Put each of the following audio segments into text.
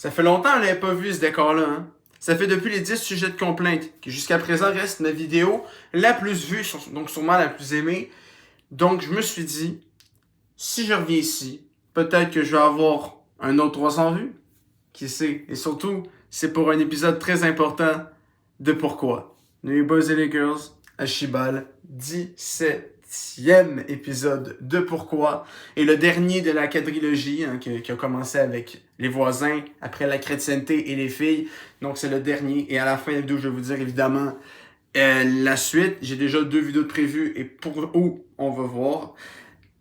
Ça fait longtemps qu'on n'avait pas vu ce décor-là, hein? Ça fait depuis les 10 sujets de complainte, qui jusqu'à présent reste ma vidéo la plus vue, donc sûrement la plus aimée. Donc je me suis dit, si je reviens ici, peut-être que je vais avoir un autre 300 vues. Qui sait? Et surtout, c'est pour un épisode très important de Pourquoi. Les boys et les girls, Ashibal, 17e épisode de Pourquoi. Et le dernier de la quadrilogie, hein, qui a commencé avec les voisins, après la chrétienté et les filles. Donc c'est le dernier. Et à la fin de la vidéo, je vais vous dire évidemment la suite. J'ai déjà 2 vidéos de prévues et pour où on va voir.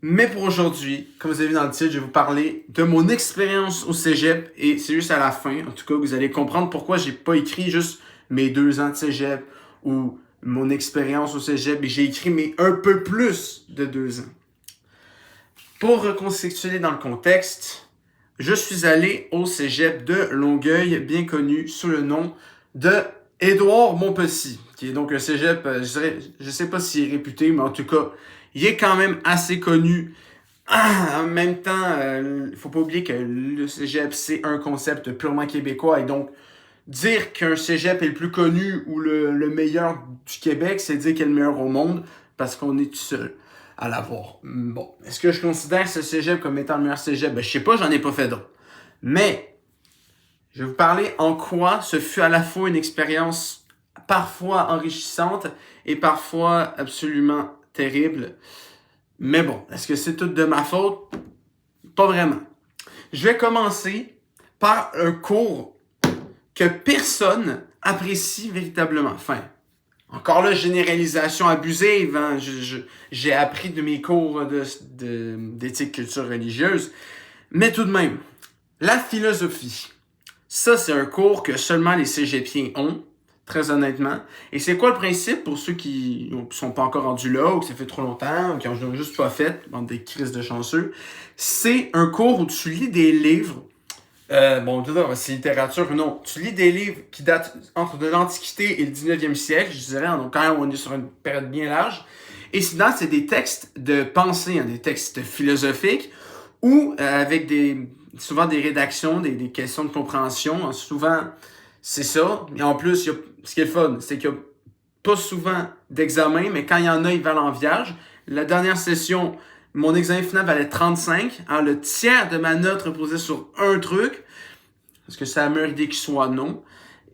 Mais pour aujourd'hui, comme vous avez vu dans le titre, je vais vous parler de mon expérience au cégep et c'est juste à la fin, en tout cas, que vous allez comprendre pourquoi j'ai pas écrit juste mes 2 ans de cégep ou mon expérience au cégep, et j'ai écrit mais un peu plus de 2 ans. Pour reconstituer dans le contexte, je suis allé au cégep de Longueuil, bien connu sous le nom de Édouard Montpetit, qui est donc un cégep, je sais pas s'il est réputé, mais en tout cas, il est quand même assez connu. En même temps, faut pas oublier que le cégep, c'est un concept purement québécois. Et donc, dire qu'un cégep est le plus connu ou le meilleur du Québec, c'est dire qu'il est le meilleur au monde parce qu'on est tout seul à l'avoir. Bon, est-ce que je considère ce cégep comme étant le meilleur cégep? Je sais pas, j'en ai pas fait d'autres. Mais, je vais vous parler en quoi ce fut à la fois une expérience parfois enrichissante et parfois absolument terrible. Mais bon, est-ce que c'est tout de ma faute? Pas vraiment. Je vais commencer par un cours que personne apprécie véritablement. Enfin, encore là, généralisation abusive. Hein? J'ai appris de mes cours d'éthique culture religieuse. Mais tout de même, la philosophie. Ça, c'est un cours que seulement les cégepiens ont. Très honnêtement. Et c'est quoi le principe pour ceux qui sont pas encore rendus là, ou que ça fait trop longtemps, ou qui ont juste pas fait, bande des crises de chanceux? C'est un cours où tu lis des livres. Bon, c'est littérature, non. Tu lis des livres qui datent entre de l'Antiquité et le 19e siècle, je dirais. Donc, quand même, on est sur une période bien large. Et sinon, c'est des textes de pensée, hein, des textes philosophiques, ou avec souvent des rédactions, des questions de compréhension. Hein, souvent, c'est ça. Et en plus, ce qui est le fun, c'est qu'il n'y a pas souvent d'examen, mais quand il y en a, ils valent en vierge. La dernière session, mon examen final valait 35. Alors, le tiers de ma note reposait sur un truc. Est-ce que ça a la meilleure idée qu'il soit? Non.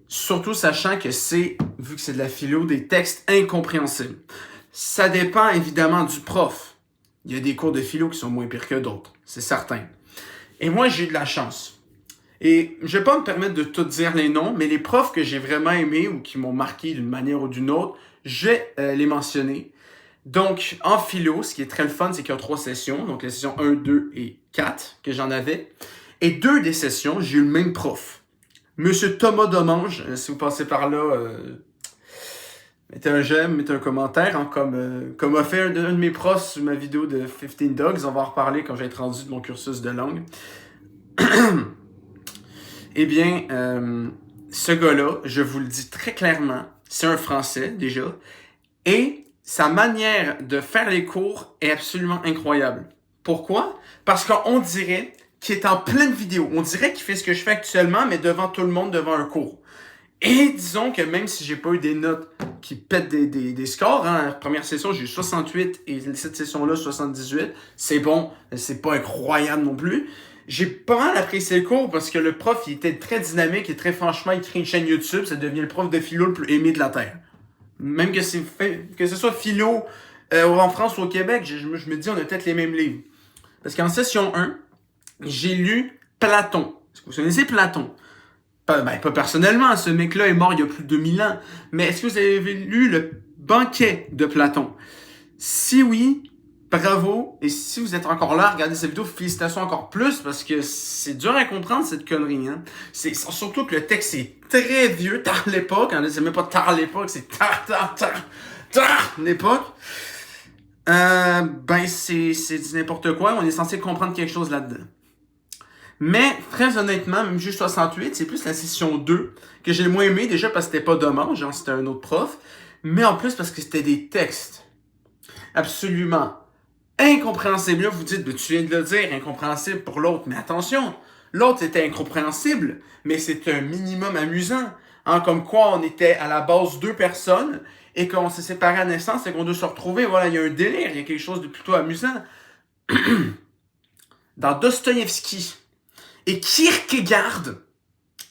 Surtout sachant que c'est, vu que c'est de la philo, des textes incompréhensibles. Ça dépend évidemment du prof. Il y a des cours de philo qui sont moins pires que d'autres, c'est certain. Et moi, j'ai eu de la chance. Et je vais pas me permettre de tout dire les noms, mais les profs que j'ai vraiment aimés ou qui m'ont marqué d'une manière ou d'une autre, je vais les mentionner. Donc, en philo, ce qui est très le fun, c'est qu'il y a 3 sessions. Donc, les sessions 1, 2 et 4 que j'en avais. Et 2 des sessions, j'ai eu le même prof. Monsieur Thomas Domange, si vous passez par là, mettez un j'aime, mettez un commentaire, hein, comme a fait un de mes profs sur ma vidéo de 15 Dogs. On va en reparler quand je vais être rendu de mon cursus de langue. Eh bien, ce gars-là, je vous le dis très clairement, c'est un Français déjà, et sa manière de faire les cours est absolument incroyable. Pourquoi? Parce qu'on dirait qu'il est en pleine vidéo. On dirait qu'il fait ce que je fais actuellement, mais devant tout le monde, devant un cours. Et disons que même si j'ai pas eu des notes qui pètent des scores, hein, la première session, j'ai eu 68 et cette session-là, 78. C'est bon, c'est pas incroyable non plus. J'ai pas mal apprécié le cours parce que le prof, il était très dynamique et très franchement, il crée une chaîne YouTube, ça devient le prof de philo le plus aimé de la Terre. Même que ce soit philo en France ou au Québec, je me dis, on a peut-être les mêmes livres. Parce qu'en session 1, j'ai lu Platon. Est-ce que vous connaissez Platon? Pas personnellement, ce mec-là est mort il y a plus de 2000 ans. Mais est-ce que vous avez lu le banquet de Platon? Si oui, bravo. Et si vous êtes encore là, regardez cette vidéo, félicitations encore plus parce que c'est dur à comprendre cette connerie. Hein? C'est surtout que le texte est très vieux, tard l'époque. Hein? C'est même pas tard l'époque, c'est tard l'époque. C'est du n'importe quoi. On est censé comprendre quelque chose là-dedans. Mais, très honnêtement, même juste 68, c'est plus la session 2 que j'ai le moins aimé, déjà parce que c'était pas Dommage, genre c'était un autre prof, mais en plus parce que c'était des textes absolument incompréhensibles. Là, vous dites, tu viens de le dire, incompréhensible pour l'autre, mais attention, L'autre, c'était incompréhensible, mais c'est un minimum amusant. Hein, comme quoi, on était à la base 2 personnes et qu'on s'est séparés à naissance et qu'on doit se retrouver. Voilà, il y a un délire, il y a quelque chose de plutôt amusant. Dans Dostoïevski et Kierkegaard,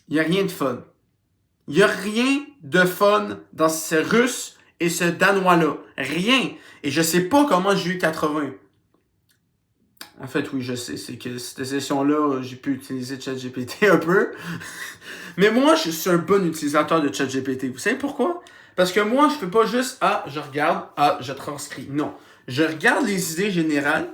il n'y a rien de fun. Il n'y a rien de fun dans ce russe et ce danois-là. Rien. Et je sais pas comment j'ai eu 80. En fait, oui, je sais. C'est que cette session-là, j'ai pu utiliser ChatGPT un peu. Mais moi, je suis un bon utilisateur de ChatGPT. Vous savez pourquoi? Parce que moi, je fais pas juste, je regarde, je transcris. Non. Je regarde les idées générales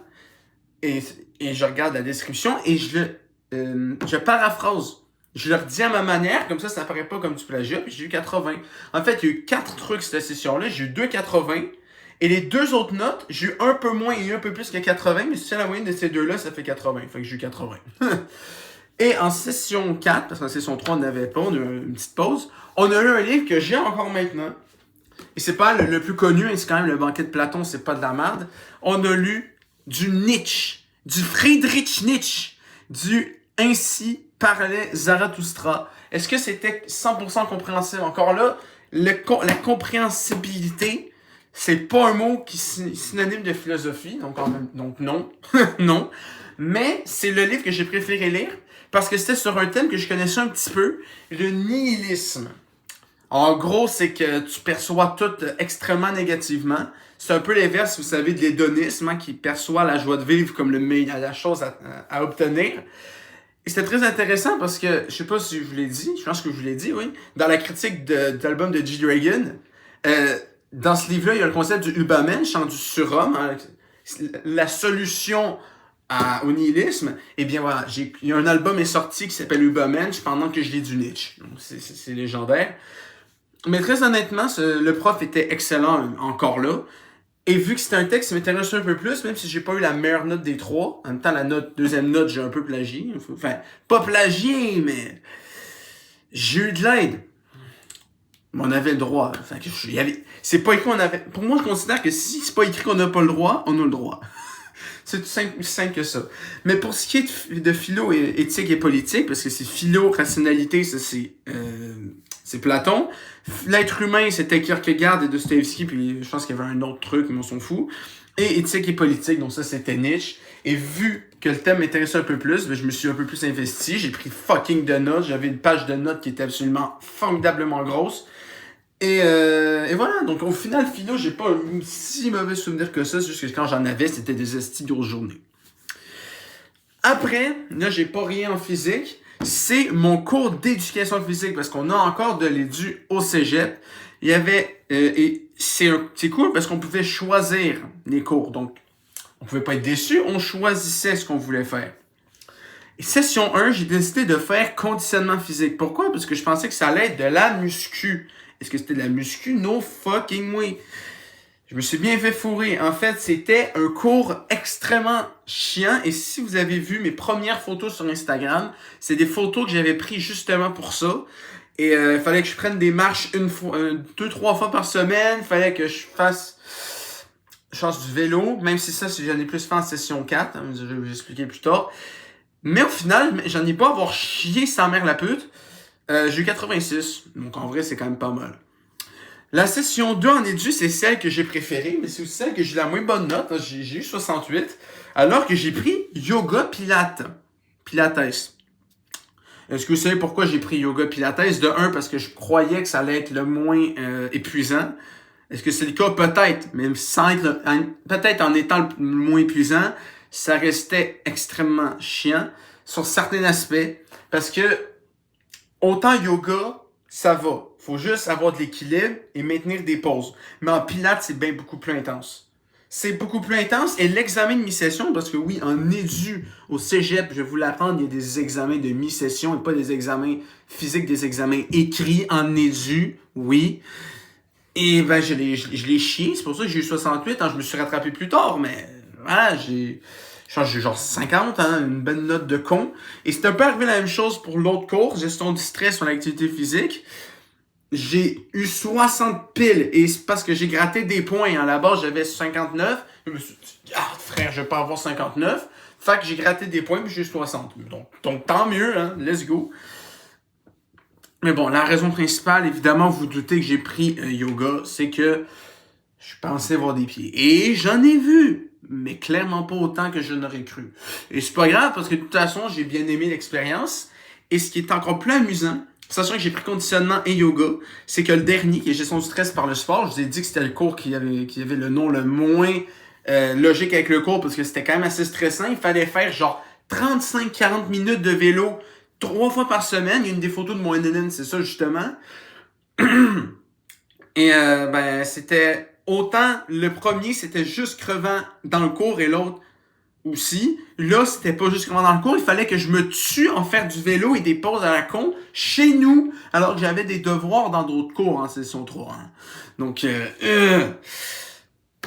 et je regarde la description et je paraphrase. Je le redis à ma manière, comme ça paraît pas comme du plagiat, puis j'ai eu 80. En fait, il y a eu 4 trucs cette session-là, j'ai eu 2,80. Et les 2 autres notes, j'ai eu un peu moins et un peu plus que 80, mais si c'est la moyenne de ces deux-là, ça fait 80. Fait que j'ai eu 80. Et en session 4, parce qu'en session 3, on n'avait pas, on a eu une petite pause, on a eu un livre que j'ai encore maintenant. Et c'est pas le plus connu, c'est quand même le banquet de Platon, c'est pas de la merde. On a lu du Nietzsche, du Friedrich Nietzsche, du Ainsi parlait Zarathustra. Est-ce que c'était 100% compréhensible? Encore là, la compréhensibilité, c'est pas un mot qui est synonyme de philosophie, donc non, non. Mais c'est le livre que j'ai préféré lire parce que c'était sur un thème que je connaissais un petit peu, le nihilisme. En gros, c'est que tu perçois tout extrêmement négativement. C'est un peu l'inverse, vous savez, de l'hédonisme, hein, qui perçoit la joie de vivre comme la chose à obtenir. Et c'était très intéressant parce que, je sais pas si je vous l'ai dit, je pense que je vous l'ai dit, oui, dans la critique d'album de G. Dragon, dans ce livre-là, il y a le concept du Übermensch, du surhomme, hein, la solution au nihilisme. Et bien voilà, il y a un album est sorti qui s'appelle Übermensch pendant que je lis du Nietzsche. Donc c'est légendaire. Mais très honnêtement, le prof était excellent encore là. Et vu que c'était un texte qui m'intéressait un peu plus, même si j'ai pas eu la meilleure note des 3, en même temps, deuxième note, j'ai un peu plagié. Enfin, pas plagié, mais j'ai eu de l'aide. Mais on avait le droit. Enfin, c'est pas écrit qu'on avait. Pour moi, je considère que si c'est pas écrit qu'on n'a pas le droit, on a le droit. C'est tout simple que ça. Mais pour ce qui est de philo et éthique et politique, parce que c'est philo, rationalité, ça c'est Platon. L'être humain, c'était Kierkegaard et Dostoïevski, puis je pense qu'il y avait un autre truc, mais on s'en fout. Et éthique et politique, donc ça c'était Nietzsche. Et vu que le thème m'intéressait un peu plus, je me suis un peu plus investi. J'ai pris fucking de notes. J'avais une page de notes qui était absolument formidablement grosse. Et voilà, donc au final, philo, j'ai pas un si mauvais souvenir que ça, c'est juste que quand j'en avais, c'était des estis grosses journées. Après, là, j'ai pas rien en physique, c'est mon cours d'éducation physique, parce qu'on a encore de l'édu au cégep. Il y avait, et c'est cool parce qu'on pouvait choisir les cours, donc on pouvait pas être déçu, on choisissait ce qu'on voulait faire. Et session 1, j'ai décidé de faire conditionnement physique. Pourquoi? Parce que je pensais que ça allait être de la muscu. Est-ce que c'était de la muscu? No fucking way. Je me suis bien fait fourrer. En fait, c'était un cours extrêmement chiant. Et si vous avez vu mes premières photos sur Instagram, c'est des photos que j'avais prises justement pour ça. Et il fallait que je prenne des marches 2-3 fois par semaine. Il fallait que je fasse du vélo. Même si j'en ai plus fait en session 4. Hein, je vais vous expliquer plus tard. Mais au final, j'en ai pas à avoir chié sa mère la pute. J'ai eu 86, donc en vrai, c'est quand même pas mal. La session 2 en édu, c'est celle que j'ai préférée, mais c'est aussi celle que j'ai la moins bonne note. J'ai eu 68, alors que j'ai pris yoga pilates. Pilates. Est-ce que vous savez pourquoi j'ai pris yoga pilates? De un, parce que je croyais que ça allait être le moins épuisant. Est-ce que c'est le cas? Peut-être, mais sans être peut-être en étant le moins épuisant, ça restait extrêmement chiant sur certains aspects, parce que autant yoga, ça va. Faut juste avoir de l'équilibre et maintenir des pauses. Mais en pilates, c'est bien beaucoup plus intense. C'est beaucoup plus intense. Et l'examen de mi-session, parce que oui, en édu au cégep, je vais vous l'apprendre, il y a des examens de mi-session et pas des examens physiques, des examens écrits en édu, oui. Et ben, je l'ai chié. C'est pour ça que j'ai eu 68. Hein, je me suis rattrapé plus tard, mais voilà, j'ai genre 50, hein, une bonne note de con. Et c'est un peu arrivé la même chose pour l'autre cours, gestion du stress sur l'activité physique. J'ai eu 60 piles et c'est parce que j'ai gratté des points. À la base, j'avais 59. Je me suis dit, frère, je vais pas avoir 59. Fait que j'ai gratté des points, puis j'ai 60. Donc tant mieux, hein, let's go. Mais bon, la raison principale, évidemment, vous vous doutez que j'ai pris yoga, c'est que je pensais voir des pieds. Et j'en ai vu, mais clairement pas autant que je n'aurais cru. Et c'est pas grave, parce que de toute façon, j'ai bien aimé l'expérience. Et ce qui est encore plus amusant, sachant que j'ai pris conditionnement et yoga, c'est que le dernier, qui est gestion du stress par le sport, je vous ai dit que c'était le cours qui avait le nom le moins logique avec le cours, parce que c'était quand même assez stressant. Il fallait faire genre 35-40 minutes de vélo 3 fois par semaine. Il y a une des photos de mon NNN, c'est ça justement. Et c'était autant le premier, c'était juste crevant dans le cours et l'autre aussi. Là, c'était pas juste crevant dans le cours, il fallait que je me tue en faire du vélo et des pauses à la con chez nous, alors que j'avais des devoirs dans d'autres cours en session 3. Hein. Donc,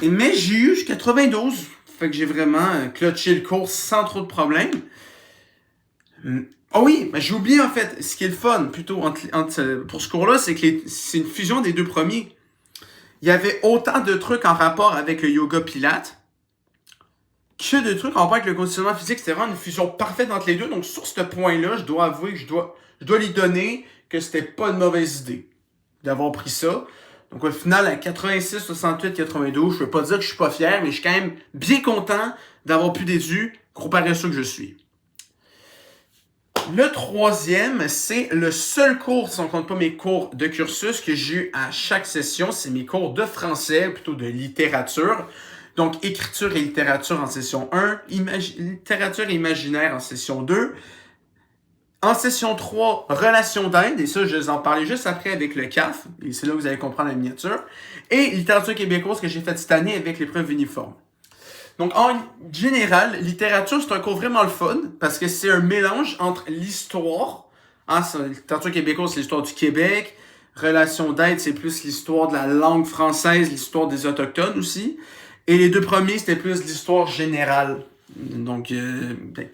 mais j'ai eu jusqu'à 92, fait que j'ai vraiment clutché le cours sans trop de problèmes. Ah oui, mais j'ai oublié en fait, ce qui est le fun plutôt pour ce cours-là, c'est que c'est une fusion des deux premiers. Il y avait autant de trucs en rapport avec le yoga pilates que de trucs en rapport avec le conditionnement physique. C'était vraiment une fusion parfaite entre les deux. Donc sur ce point-là, je dois avouer que je dois lui donner que c'était pas une mauvaise idée d'avoir pris ça. Donc au final, à 86, 68, 92, je peux pas dire que je suis pas fier, mais je suis quand même bien content d'avoir pu déduire, gros paresseux que je suis. Le troisième, c'est le seul cours, si on ne compte pas mes cours de cursus, que j'ai eu à chaque session. C'est mes cours de français, plutôt de littérature. Donc, écriture et littérature en session 1, littérature et imaginaire en session 2. En session 3, relations d'aide, et ça, je vais en parler juste après avec le CAF, et c'est là que vous allez comprendre la miniature. Et littérature québécoise que j'ai faite cette année avec l'épreuve uniforme. Donc, en général, littérature, c'est un cours vraiment le fun, parce que c'est un mélange entre l'histoire, littérature québécoise, c'est l'histoire du Québec, relations d'aide, c'est plus l'histoire de la langue française, l'histoire des Autochtones aussi, et les deux premiers, c'était plus l'histoire générale, donc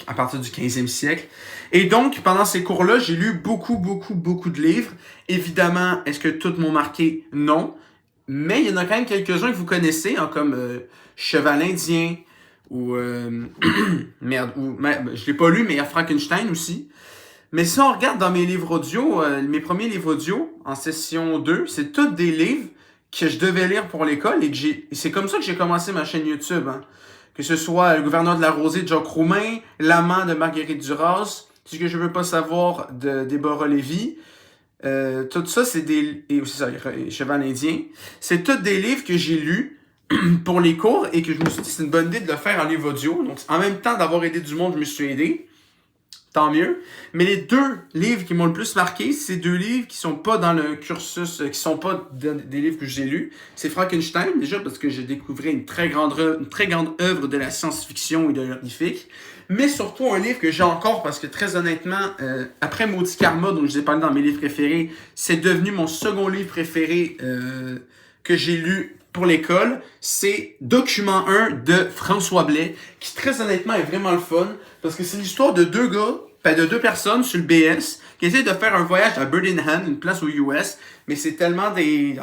à partir du 15e siècle. Et donc, pendant ces cours-là, j'ai lu beaucoup de livres. Évidemment, est-ce que tous m'ont marqué? Non. Mais il y en a quand même quelques-uns que vous connaissez, hein, comme Cheval Indien, ou je l'ai pas lu, mais il y a Frankenstein aussi. Mais si on regarde dans mes livres audio, mes premiers livres audio, en session 2, c'est tous des livres que je devais lire pour l'école, et c'est comme ça que j'ai commencé ma chaîne YouTube. Hein. Que ce soit Le gouverneur de la Rosée de Jacques Roumain, L'amant de Marguerite Duras, Ce que je veux pas savoir de Déborah Lévy. Tout ça, c'est des... Et aussi ça, Cheval Indien. C'est tous des livres que j'ai lus pour les cours et que je me suis dit c'est une bonne idée de le faire en livre audio. Donc, en même temps d'avoir aidé du monde, je me suis aidé. Tant mieux. Mais les deux livres qui m'ont le plus marqué, c'est deux livres qui sont pas dans le cursus, qui sont pas des livres que j'ai lus. C'est Frankenstein, déjà, parce que j'ai découvert une très grande œuvre de la science-fiction et de l'horrifique. Mais surtout un livre que j'ai encore, parce que très honnêtement, après Maudit Karma, dont je vous ai parlé dans mes livres préférés, c'est devenu mon second livre préféré que j'ai lu pour l'école. C'est Document 1 de François Blais, qui très honnêtement est vraiment le fun, parce que c'est l'histoire de deux personnes sur le BS, qui essaient de faire un voyage à Birmingham, une place aux US, mais c'est tellement des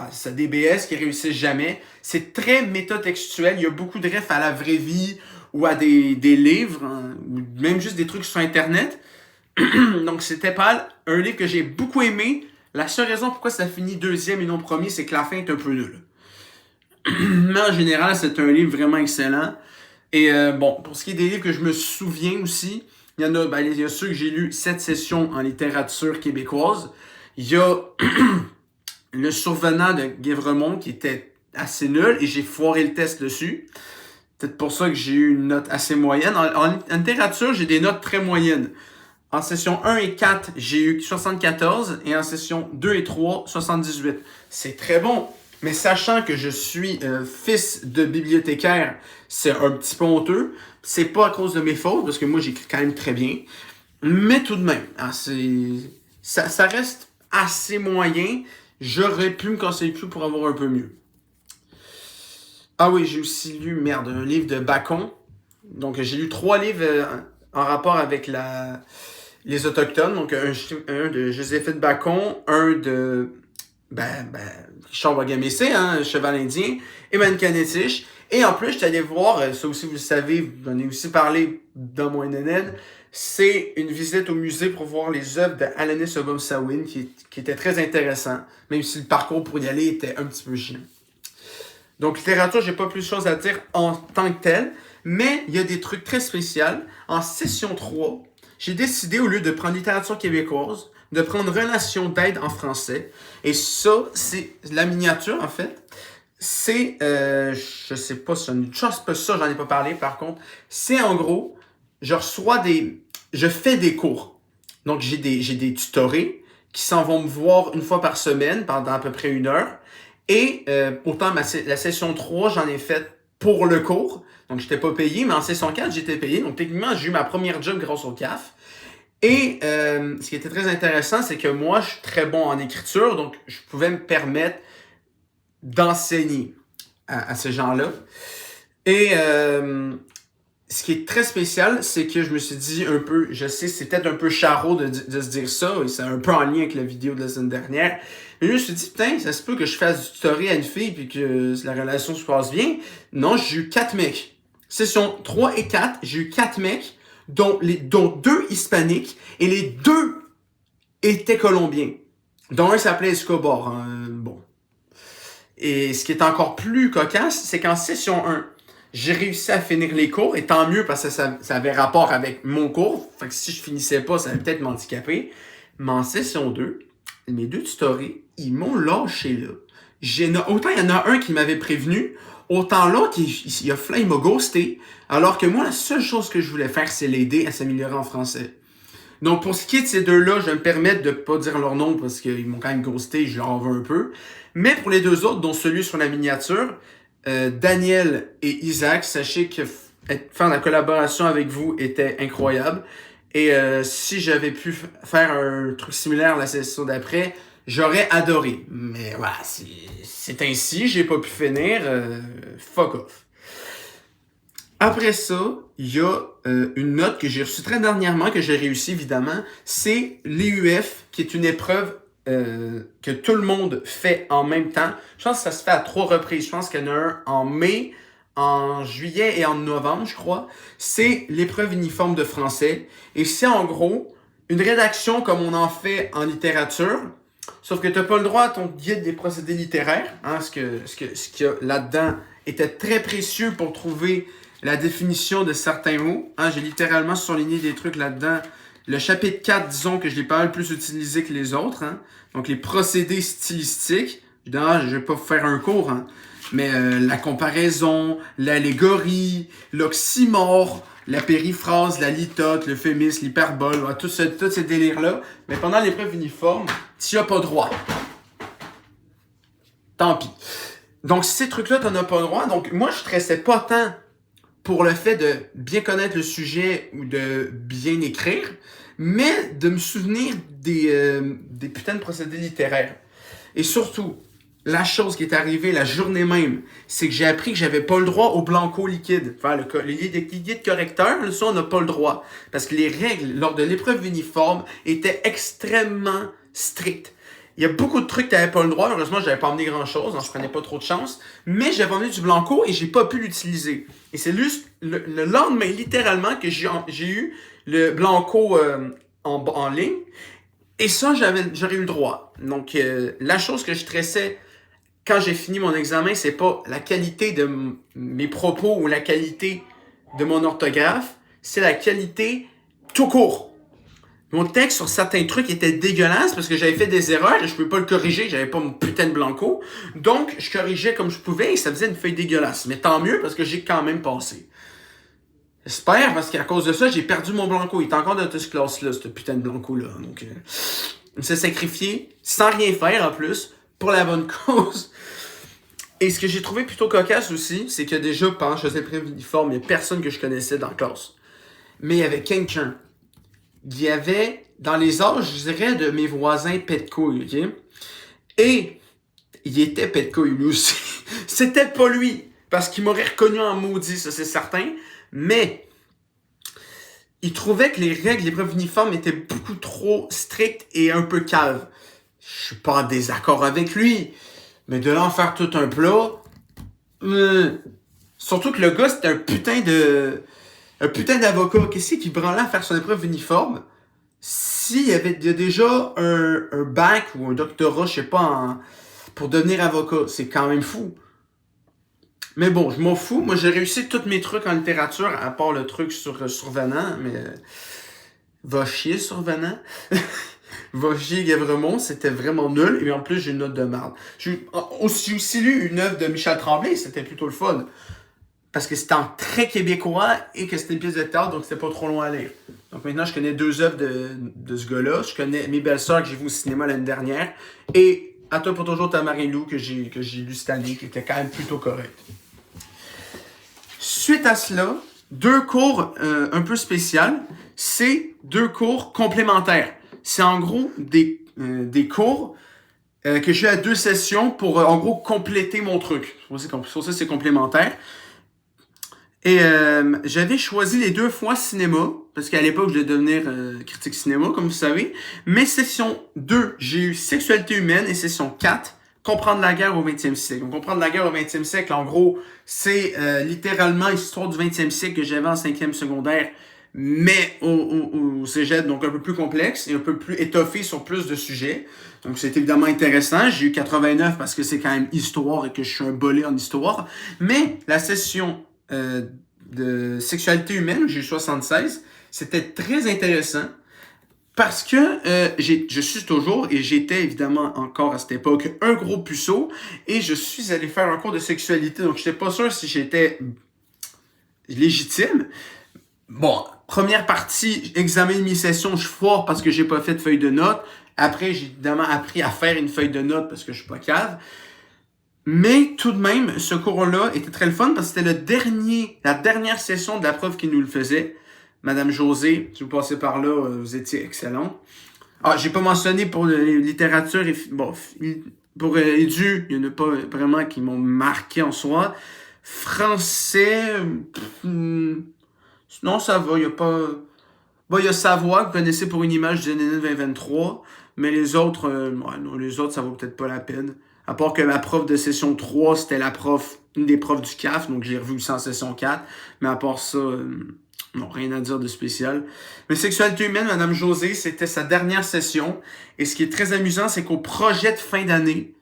BS qui réussissent jamais. C'est très métatextuel, il y a beaucoup de refs à la vraie vie, ou à des livres, hein, ou même juste des trucs sur Internet. Donc c'était pas un livre que j'ai beaucoup aimé. La seule raison pourquoi ça finit deuxième et non premier, c'est que la fin est un peu nulle. Mais en général, c'est un livre vraiment excellent. Et bon, pour ce qui est des livres que je me souviens aussi, il y a ceux que j'ai lus cette session en littérature québécoise. Il y a Le Survenant de Guévremont qui était assez nul et j'ai foiré le test dessus. Peut-être pour ça que j'ai eu une note assez moyenne. En littérature, j'ai des notes très moyennes. En session 1 et 4, j'ai eu 74 et en session 2 et 3, 78. C'est très bon. Mais sachant que je suis fils de bibliothécaire, c'est un petit peu honteux. C'est pas à cause de mes fautes, parce que moi, j'écris quand même très bien. Mais tout de même, hein, ça reste assez moyen. J'aurais pu me conseiller plus pour avoir un peu mieux. Ah oui, j'ai aussi lu, un livre de Bacon. Donc, j'ai lu 3 livres en rapport avec les Autochtones. Donc, un de Joséphine Bacon, un de Richard Wagamessé, hein, cheval indien, Eman Kanetich. Et en plus, je suis allé voir, ça aussi vous le savez, j'en ai aussi parlé dans mon NNN, c'est une visite au musée pour voir les œuvres de Alanis Obomsawin qui était très intéressant, même si le parcours pour y aller était un petit peu chiant. Donc, littérature, j'ai pas plus de choses à dire en tant que tel, mais il y a des trucs très spéciaux. En session 3, j'ai décidé, au lieu de prendre littérature québécoise, de prendre relations d'aide en français. Et ça, c'est la miniature, en fait. C'est, je sais pas si ça, j'en ai pas parlé, par contre. C'est en gros, je fais des cours. Donc, j'ai des tutorés qui s'en vont me voir une fois par semaine pendant à peu près 1 heure. Et autant la session 3, j'en ai fait pour le cours. Donc, j'étais pas payé, mais en session 4, j'étais payé. Donc, techniquement, j'ai eu ma première job grâce au CAF. Et ce qui était très intéressant, c'est que moi, je suis très bon en écriture. Donc, je pouvais me permettre d'enseigner à ces gens-là. Et ce qui est très spécial, c'est que je me suis dit un peu, je sais, c'est peut-être un peu charot de se dire ça, et c'est un peu en lien avec la vidéo de la semaine dernière, mais je me suis dit, putain, ça se peut que je fasse du tutoriel à une fille puis que la relation se passe bien. Non, j'ai eu 4 mecs. Session 3 et 4, j'ai eu 4 mecs, dont 2 hispaniques, et les 2 étaient colombiens. Dont un s'appelait Escobar. Bon. Et ce qui est encore plus cocasse, c'est qu'en session 1, j'ai réussi à finir les cours, et tant mieux parce que ça avait rapport avec mon cours. Fait que si je finissais pas, ça allait peut-être m'handicaper. Mais en session 2, mes 2 tutorés, ils m'ont lâché là. Autant il y en a un qui m'avait prévenu, autant l'autre, il m'a ghosté. Alors que moi, la seule chose que je voulais faire, c'est l'aider à s'améliorer en français. Donc, pour ce qui est de ces 2-là, je vais me permettre de pas dire leur nom parce qu'ils m'ont quand même ghosté, je leur en veux un peu. Mais pour les 2 autres, dont celui sur la miniature, Daniel et Isaac, sachez que faire la collaboration avec vous était incroyable. Et si j'avais pu faire un truc similaire la session d'après, j'aurais adoré. Mais voilà, c'est ainsi, j'ai pas pu finir. Fuck off. Après ça, il y a une note que j'ai reçue très dernièrement, que j'ai réussi évidemment, c'est l'EUF, qui est une épreuve que tout le monde fait en même temps. Je pense que ça se fait à 3 reprises. Je pense qu'il y en a un en mai, en juillet et en novembre, je crois. C'est l'épreuve uniforme de français. Et c'est en gros une rédaction comme on en fait en littérature, sauf que tu n'as pas le droit à ton guide des procédés littéraires. Hein, ce qu'il y a là-dedans était très précieux pour trouver la définition de certains mots. Hein, j'ai littéralement surligné des trucs là-dedans. Le chapitre 4, disons que je l'ai pas mal plus utilisé que les autres. Hein. Donc, les procédés stylistiques. Évidemment, je vais pas vous faire un cours, hein. Mais la comparaison, l'allégorie, l'oxymore, la périphrase, la litote, l'euphémisme, l'hyperbole, tous ces délires-là. Mais pendant l'épreuve uniforme, tu n'as pas droit. Tant pis. Donc, ces trucs-là, tu n'en as pas droit. Donc, moi, je stressais pas tant pour le fait de bien connaître le sujet ou de bien écrire, mais de me souvenir des putains de procédés littéraires. Et surtout, la chose qui est arrivée la journée même, c'est que j'ai appris que j'avais pas le droit au blanco liquide. Enfin, les liquides correcteurs, ça, on n'a pas le droit. Parce que les règles lors de l'épreuve uniforme étaient extrêmement strictes. Il y a beaucoup de trucs que t'avais pas le droit. Heureusement, j'avais pas emmené grand-chose, donc je prenais pas trop de chance. Mais j'avais emmené du blanco et j'ai pas pu l'utiliser. Et c'est juste le lendemain, littéralement, que j'ai eu le blanco en ligne. Et ça, j'aurais eu le droit. Donc, la chose que je stressais quand j'ai fini mon examen, c'est pas la qualité de mes propos ou la qualité de mon orthographe, c'est la qualité tout court. Mon texte sur certains trucs était dégueulasse parce que j'avais fait des erreurs et je pouvais pas le corriger, j'avais pas mon putain de blanco. Donc, je corrigeais comme je pouvais et ça faisait une feuille dégueulasse. Mais tant mieux parce que j'ai quand même passé. J'espère parce qu'à cause de ça, j'ai perdu mon blanco. Il est encore dans cette classe-là, ce putain de blanco-là. Donc, on s'est sacrifié sans rien faire en plus pour la bonne cause. Et ce que j'ai trouvé plutôt cocasse aussi, c'est que déjà, pendant que je faisais l'épreuve uniforme, il n'y a personne que je connaissais dans la classe. Mais il y avait quelqu'un. Il y avait, dans les âges, je dirais, de mes voisins pet couilles, ok? Et il était pet couille lui aussi. C'était pas lui, parce qu'il m'aurait reconnu en maudit, ça c'est certain. Mais il trouvait que les règles de l'épreuve uniforme étaient beaucoup trop strictes et un peu caves. je suis pas en désaccord avec lui. Mais de là en faire tout un plat, surtout que le gars, c'était un putain d'avocat. Qu'est-ce qui branlait à faire son épreuve uniforme? S'il y avait déjà un bac ou un doctorat, je sais pas, pour devenir avocat, c'est quand même fou. Mais bon, je m'en fous. Moi, j'ai réussi tous mes trucs en littérature, à part le truc sur Survenant, mais va chier Survenant. Va chier Guèvremont, c'était vraiment nul. Et en plus, j'ai une note de merde. J'ai aussi lu une œuvre de Michel Tremblay, c'était plutôt le fun. Parce que c'était en très québécois et que c'était une pièce de théâtre, donc c'était pas trop loin à lire. Donc maintenant, je connais 2 œuvres de ce gars-là. Je connais Mes belles-sœurs que j'ai vu au cinéma l'année dernière. Et À toi pour toujours ta Marie-Lou que j'ai lu cette année, qui était quand même plutôt correct. Suite à cela, 2 cours un peu spéciaux. C'est 2 cours complémentaires. C'est en gros des cours que j'ai à 2 sessions pour en gros compléter mon truc. Pour ça, c'est complémentaire. Et j'avais choisi les 2 fois cinéma, parce qu'à l'époque, je voulais devenir critique cinéma, comme vous savez. Mais session 2, j'ai eu sexualité humaine, et session 4, comprendre la guerre au 20e siècle. Donc, comprendre la guerre au 20e siècle, en gros, c'est littéralement l'histoire du 20e siècle que j'avais en 5e secondaire, mais au cégep, donc un peu plus complexe et un peu plus étoffé sur plus de sujets. Donc, c'est évidemment intéressant. J'ai eu 89 parce que c'est quand même histoire et que je suis un bolé en histoire. Mais la session de sexualité humaine, j'ai eu 76, c'était très intéressant parce que je suis toujours, et j'étais évidemment encore à cette époque, un gros puceau, et je suis allé faire un cours de sexualité, donc j'étais pas sûr si j'étais légitime. Bon, première partie, examen de mi-session, je foire parce que j'ai pas fait de feuille de notes. Après, j'ai évidemment appris à faire une feuille de notes parce que je suis pas cave. Mais tout de même, ce cours-là était très le fun parce que c'était la dernière session de la prof qui nous le faisait. Madame José, si vous passez par là, vous étiez excellent. Ah, j'ai pas mentionné pour littérature et bon, pour édu, il y en a pas vraiment qui m'ont marqué en soi. Français, non, ça va, il y a pas. Bon, il y a Savoie, que vous connaissez pour une image du NNN 2023, mais les autres, non, les autres, ça vaut peut-être pas la peine. À part que ma prof de session 3, c'était une des profs du CAF, donc j'ai revu ça en session 4. Mais à part ça, non, rien à dire de spécial. Mais sexualité humaine, Madame José, c'était sa dernière session. Et ce qui est très amusant, c'est qu'au projet de fin d'année,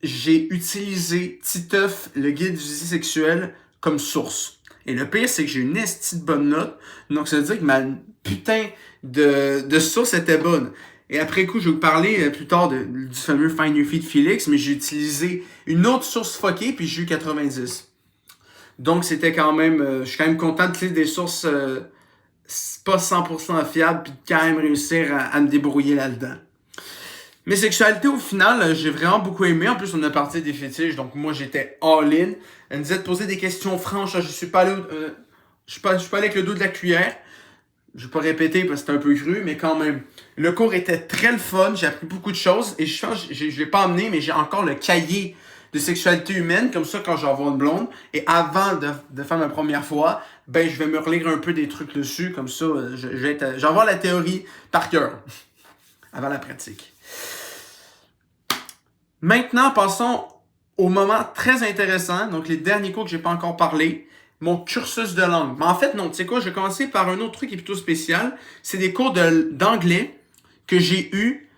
j'ai utilisé Titeuf, le guide du vice sexuel, comme source. Et le pire, c'est que j'ai une estie de bonne note. Donc, ça veut dire que ma putain de source était bonne. Et après coup, je vais vous parler plus tard du fameux Find Your Feet Felix, mais j'ai utilisé une autre source fuckée, puis j'ai eu 90. Donc, c'était quand même... je suis quand même content d'utiliser des sources pas 100% fiables, puis de quand même réussir à me débrouiller là-dedans. Mes sexualités, au final, j'ai vraiment beaucoup aimé. En plus, on a parti des fétiches, donc moi, j'étais all-in. Elle me disait de poser des questions franches. Je suis pas allé avec le dos de la cuillère. Je vais pas répéter parce que c'est un peu cru, mais quand même. Le cours était très le fun. J'ai appris beaucoup de choses. Et je l'ai pas emmené, mais j'ai encore le cahier de sexualité humaine. Comme ça, quand je vais avoir une blonde, et avant de faire ma première fois, ben, je vais me relire un peu des trucs dessus. Comme ça, je vais avoir la théorie par cœur. Avant la pratique. Maintenant, passons au moment très intéressant. Donc, les derniers cours que j'ai pas encore parlé. Mon cursus de langue. Mais en fait, non. Tu sais quoi? Je vais commencer par un autre truc qui est plutôt spécial. C'est des cours d'anglais que j'ai eu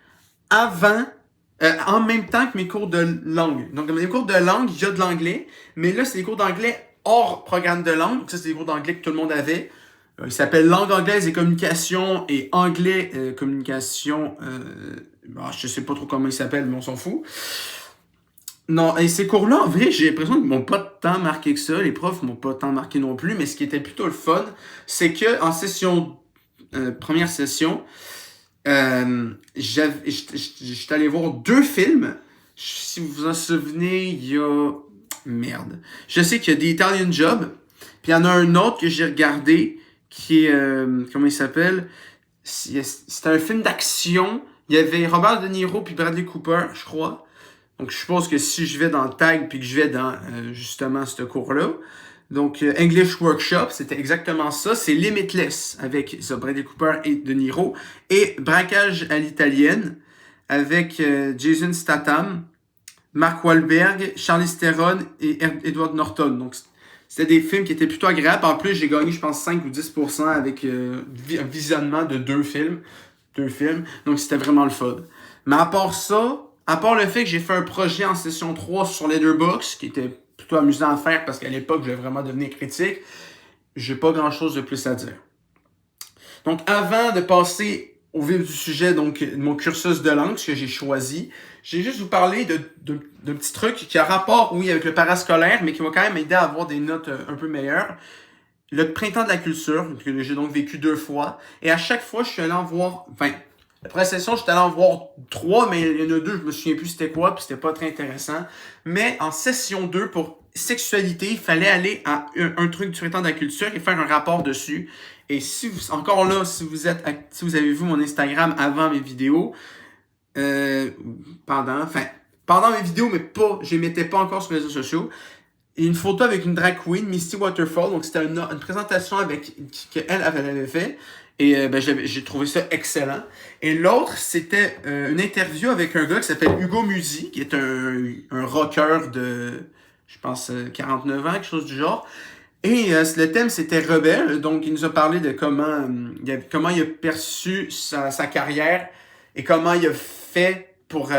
en même temps que mes cours de langue. Donc, dans mes cours de langue, il y a de l'anglais. Mais là, c'est des cours d'anglais hors programme de langue. Donc, ça, c'est des cours d'anglais que tout le monde avait. Il s'appelle Langue anglaise et communication et anglais communication. Je sais pas trop comment il s'appelle, mais on s'en fout. Non, et ces cours-là, en vrai, j'ai l'impression qu'ils m'ont pas tant marqué que ça. Les profs m'ont pas tant marqué non plus. Mais ce qui était plutôt le fun, c'est que en première session, j'étais allé voir 2 films. Si vous vous en souvenez, il y a... Merde. Je sais qu'il y a The Italian Job. Puis il y en a un autre que j'ai regardé qui est... comment il s'appelle? C'était un film d'action. Il y avait Robert De Niro puis Bradley Cooper, je crois. Donc, je suppose que si je vais dans le tag puis que je vais dans, justement, ce cours-là. Donc, English Workshop, c'était exactement ça. C'est Limitless avec Bradley Cooper et De Niro. Et Braquage à l'italienne. avec Jason Statham, Mark Wahlberg, Charlize Theron et Edward Norton. Donc, c'était des films qui étaient plutôt agréables. En plus, j'ai gagné, je pense, 5 ou 10% avec un visionnement de deux films. Donc, c'était vraiment le fun. Mais à part ça, à part le fait que j'ai fait un projet en session 3 sur Letterboxd, qui était plutôt amusant à faire parce qu'à l'époque, je voulais vraiment devenir critique, j'ai pas grand-chose de plus à dire. Donc, avant de passer au vif du sujet, donc mon cursus de langue, ce que j'ai choisi, j'ai juste vous parler de petits trucs qui a rapport, oui, avec le parascolaire, mais qui m'a quand même aidé à avoir des notes un peu meilleures. Le printemps de la culture, que j'ai donc vécu 2 fois, et à chaque fois, je suis allé en voir, enfin, la première session, j'étais allé en voir 3, mais il y en a 2, je me souviens plus c'était quoi, puis c'était pas très intéressant. Mais en session 2, pour sexualité, il fallait aller à un truc du printemps de la culture et faire un rapport dessus. Et si vous, encore là, si vous avez vu mon Instagram avant mes vidéos, pendant mes vidéos, mais pas, je les mettais pas encore sur les réseaux sociaux. Et une photo avec une drag queen, Misty Waterfall. Donc, c'était une présentation qu'elle avait fait. Et j'ai trouvé ça excellent. Et l'autre, c'était une interview avec un gars qui s'appelle Hugo Musi, qui est un rocker de, je pense, 49 ans, quelque chose du genre. Et le thème, c'était Rebelle. Donc, il nous a parlé de comment il a perçu sa carrière et comment il a fait pour...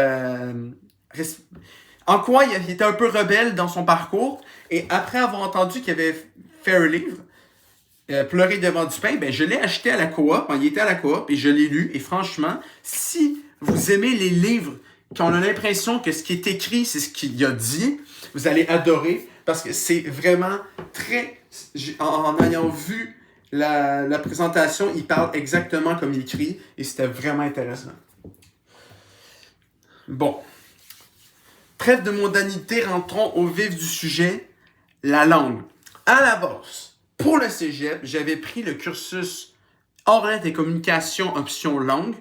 en quoi il était un peu rebelle dans son parcours. Et après avoir entendu qu'il avait fait un livre, Pleurer devant du pain, ben je l'ai acheté à la coop, il était à la coop, et je l'ai lu. Et franchement, si vous aimez les livres, qu'on a l'impression que ce qui est écrit, c'est ce qu'il a dit, vous allez adorer, parce que c'est vraiment très... En ayant vu la présentation, il parle exactement comme il écrit, et c'était vraiment intéressant. Bon. Trêve de mondanité, rentrons au vif du sujet, la langue. À la base, pour le cégep, j'avais pris le cursus hors lettres et communication option langue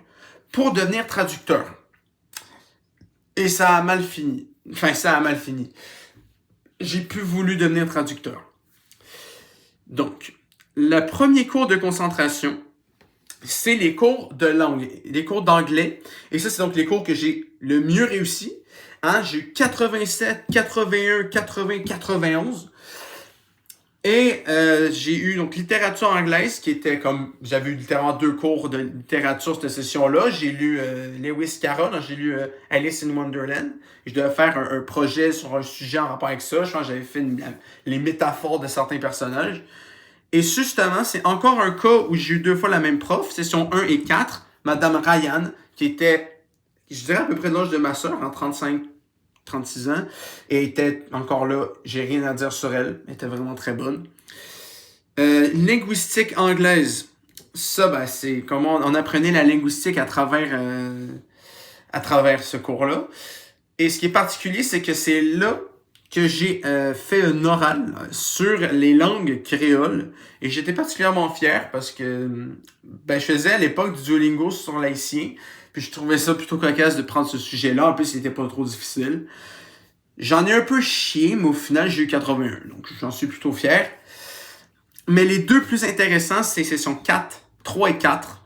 pour devenir traducteur. Et ça a mal fini. J'ai plus voulu devenir traducteur. Donc, le premier cours de concentration, c'est les cours de langue, les cours d'anglais. Et ça, c'est donc les cours que j'ai le mieux réussi. Hein? J'ai eu 87, 81, 80, 91. Et j'ai eu donc littérature anglaise qui était comme... J'avais eu littéralement 2 cours de littérature cette session-là. J'ai lu Lewis Carroll, j'ai lu Alice in Wonderland. Je devais faire un projet sur un sujet en rapport avec ça. Je pense que j'avais fait les métaphores de certains personnages. Et justement, c'est encore un cas où j'ai eu 2 fois la même prof, session 1 et 4, Madame Ryan, qui était, je dirais à peu près de l'âge de ma sœur, en 36 ans, et était encore là, j'ai rien à dire sur elle, elle était vraiment très bonne. Linguistique anglaise, ça, ben, c'est comment on apprenait la linguistique à travers ce cours-là. Et ce qui est particulier, c'est que c'est là que j'ai fait un oral sur les langues créoles. Et j'étais particulièrement fier parce que je faisais à l'époque du Duolingo sur l'haïtien. Puis je trouvais ça plutôt cocasse de prendre ce sujet-là. En plus, il était pas trop difficile. J'en ai un peu chié, mais au final, j'ai eu 81. Donc, j'en suis plutôt fier. Mais les 2 plus intéressants, c'est session 4, 3 et 4.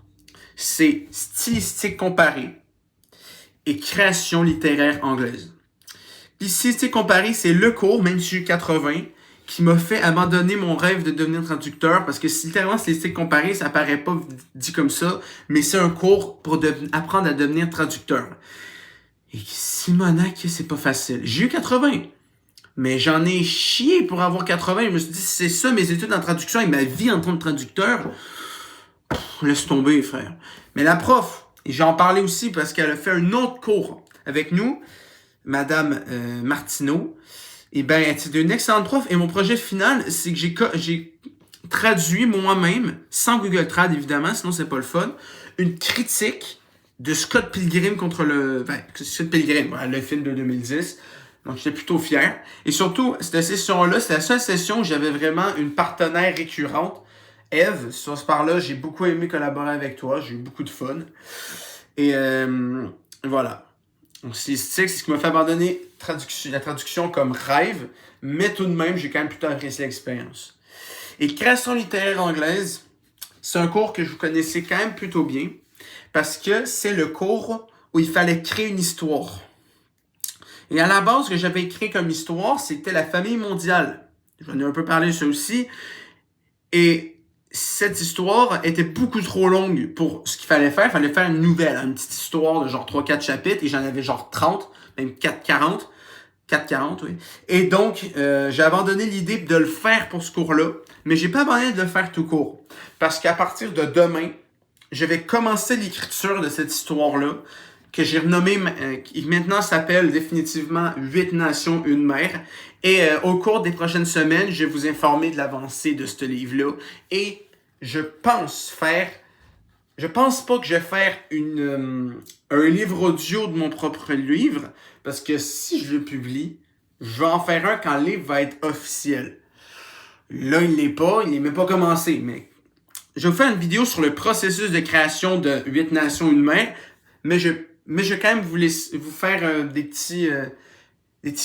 C'est stylistique comparée et création littéraire anglaise. Puis stylistique comparée, c'est le cours, même si j'ai eu 80, qui m'a fait abandonner mon rêve de devenir traducteur, parce que littéralement, stylistique comparée, ça paraît pas dit comme ça, mais c'est un cours pour apprendre à devenir traducteur. Et Simonac, c'est pas facile. J'ai eu 80, mais j'en ai chié pour avoir 80. Je me suis dit, c'est ça mes études en traduction et ma vie en tant que traducteur, laisse tomber, frère. Mais la prof, et j'en parlais aussi parce qu'elle a fait un autre cours avec nous, Madame Martineau. Et ben, c'est une excellente prof. Et mon projet final, c'est que j'ai traduit moi-même, sans Google Trad évidemment, sinon c'est pas le fun, une critique de Scott Pilgrim Scott Pilgrim, le film de 2010. Donc, j'étais plutôt fier. Et surtout, cette session-là, c'était la seule session où j'avais vraiment une partenaire récurrente. Eve, sur ce part-là, j'ai beaucoup aimé collaborer avec toi. J'ai eu beaucoup de fun. Et voilà. Donc, c'est ce qui m'a fait abandonner la traduction comme rêve. Mais tout de même, j'ai quand même plutôt apprécié l'expérience. Et création littéraire anglaise, c'est un cours que je connaissais quand même plutôt bien. Parce que c'est le cours où il fallait créer une histoire. Et à la base, ce que j'avais écrit comme histoire, c'était la famille mondiale. J'en ai un peu parlé ça aussi. Et cette histoire était beaucoup trop longue pour ce qu'il fallait faire. Il fallait faire une nouvelle, une petite histoire de genre 3-4 chapitres. Et j'en avais genre 30, même 4-40. 4,40, oui. Et donc, j'ai abandonné l'idée de le faire pour ce cours-là, mais j'ai pas abandonné de le faire tout court. Parce qu'à partir de demain, je vais commencer l'écriture de cette histoire-là, que j'ai renommée, qui maintenant s'appelle définitivement 8 nations, une mer. Et au cours des prochaines semaines, je vais vous informer de l'avancée de ce livre-là. Et je pense pas que je vais faire un livre audio de mon propre livre, parce que si je le publie, je vais en faire un quand le livre va être officiel. Là, il n'est même pas commencé, mais je vais vous faire une vidéo sur le processus de création de 8 nations, une mer, mais je vais quand même vous faire des petits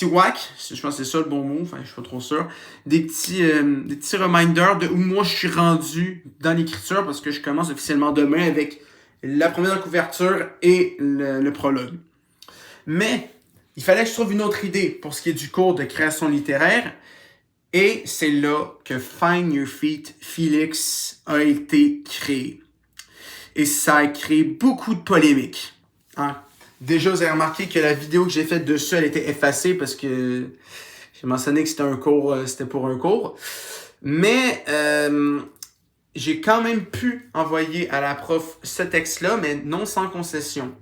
whacks, je pense que c'est ça le bon mot, enfin je suis pas trop sûr, des petits reminders de où moi je suis rendu dans l'écriture, parce que je commence officiellement demain avec la première couverture et le prologue. Mais il fallait que je trouve une autre idée pour ce qui est du cours de création littéraire, et c'est là que Find Your Feet Félix a été créé. Et ça a créé beaucoup de polémiques. Hein? Déjà, vous avez remarqué que la vidéo que j'ai faite dessus, elle était effacée parce que j'ai mentionné que c'était pour un cours. Mais j'ai quand même pu envoyer à la prof ce texte-là, mais non sans concession.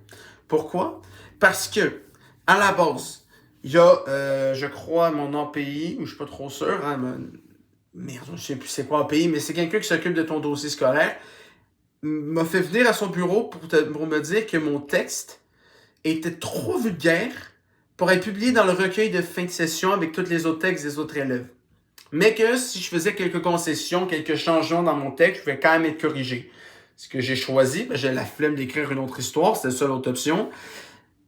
Pourquoi? Parce que, à la base, il y a, je crois, mon API, ou je suis pas trop sûr, hein, merde, je sais plus c'est quoi API, mais c'est quelqu'un qui s'occupe de ton dossier scolaire, m'a fait venir à son bureau pour me dire que mon texte était trop vulgaire pour être publié dans le recueil de fin de session avec tous les autres textes des autres élèves. Mais que si je faisais quelques concessions, quelques changements dans mon texte, je pouvais quand même être corrigé. Ce que j'ai choisi, j'ai la flemme d'écrire une autre histoire, c'était ça l'autre option.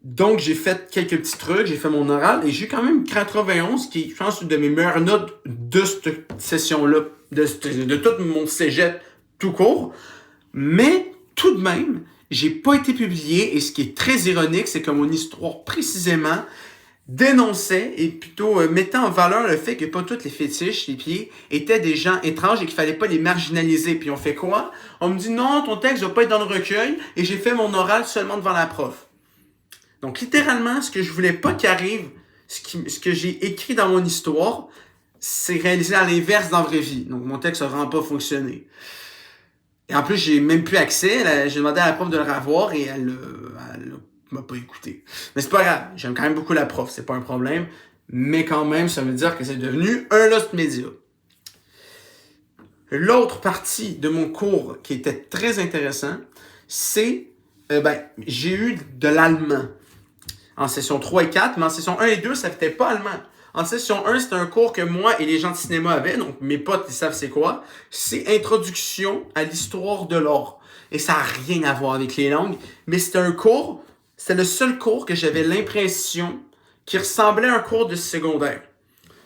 Donc, j'ai fait quelques petits trucs, j'ai fait mon oral et j'ai quand même 91, qui est, je pense, une de mes meilleures notes de cette session-là, de tout mon cégep tout court. Mais, tout de même, j'ai pas été publié et ce qui est très ironique, c'est que mon histoire, précisément, dénonçait et plutôt mettait en valeur le fait que pas tous les fétiches, les pieds, étaient des gens étranges et qu'il fallait pas les marginaliser. Puis on fait quoi? On me dit non, ton texte va pas être dans le recueil et j'ai fait mon oral seulement devant la prof. Donc, littéralement, ce que je voulais pas qu'il arrive, ce que j'ai écrit dans mon histoire, c'est réalisé à l'inverse dans la vraie vie. Donc, mon texte n'a vraiment pas fonctionné. Et en plus, j'ai même plus accès. J'ai demandé à la prof de le revoir et elle m'a pas écouté. Mais c'est pas grave. J'aime quand même beaucoup la prof. C'est pas un problème. Mais quand même, ça veut dire que c'est devenu un Lost Media. L'autre partie de mon cours qui était très intéressant, c'est j'ai eu de l'allemand en session 3 et 4, mais en session 1 et 2, ça n'était pas allemand. En session 1, c'était un cours que moi et les gens de cinéma avaient, donc mes potes, ils savent c'est quoi. C'est Introduction à l'histoire de l'art. Et ça n'a rien à voir avec les langues, mais c'était le seul cours que j'avais l'impression qui ressemblait à un cours de secondaire.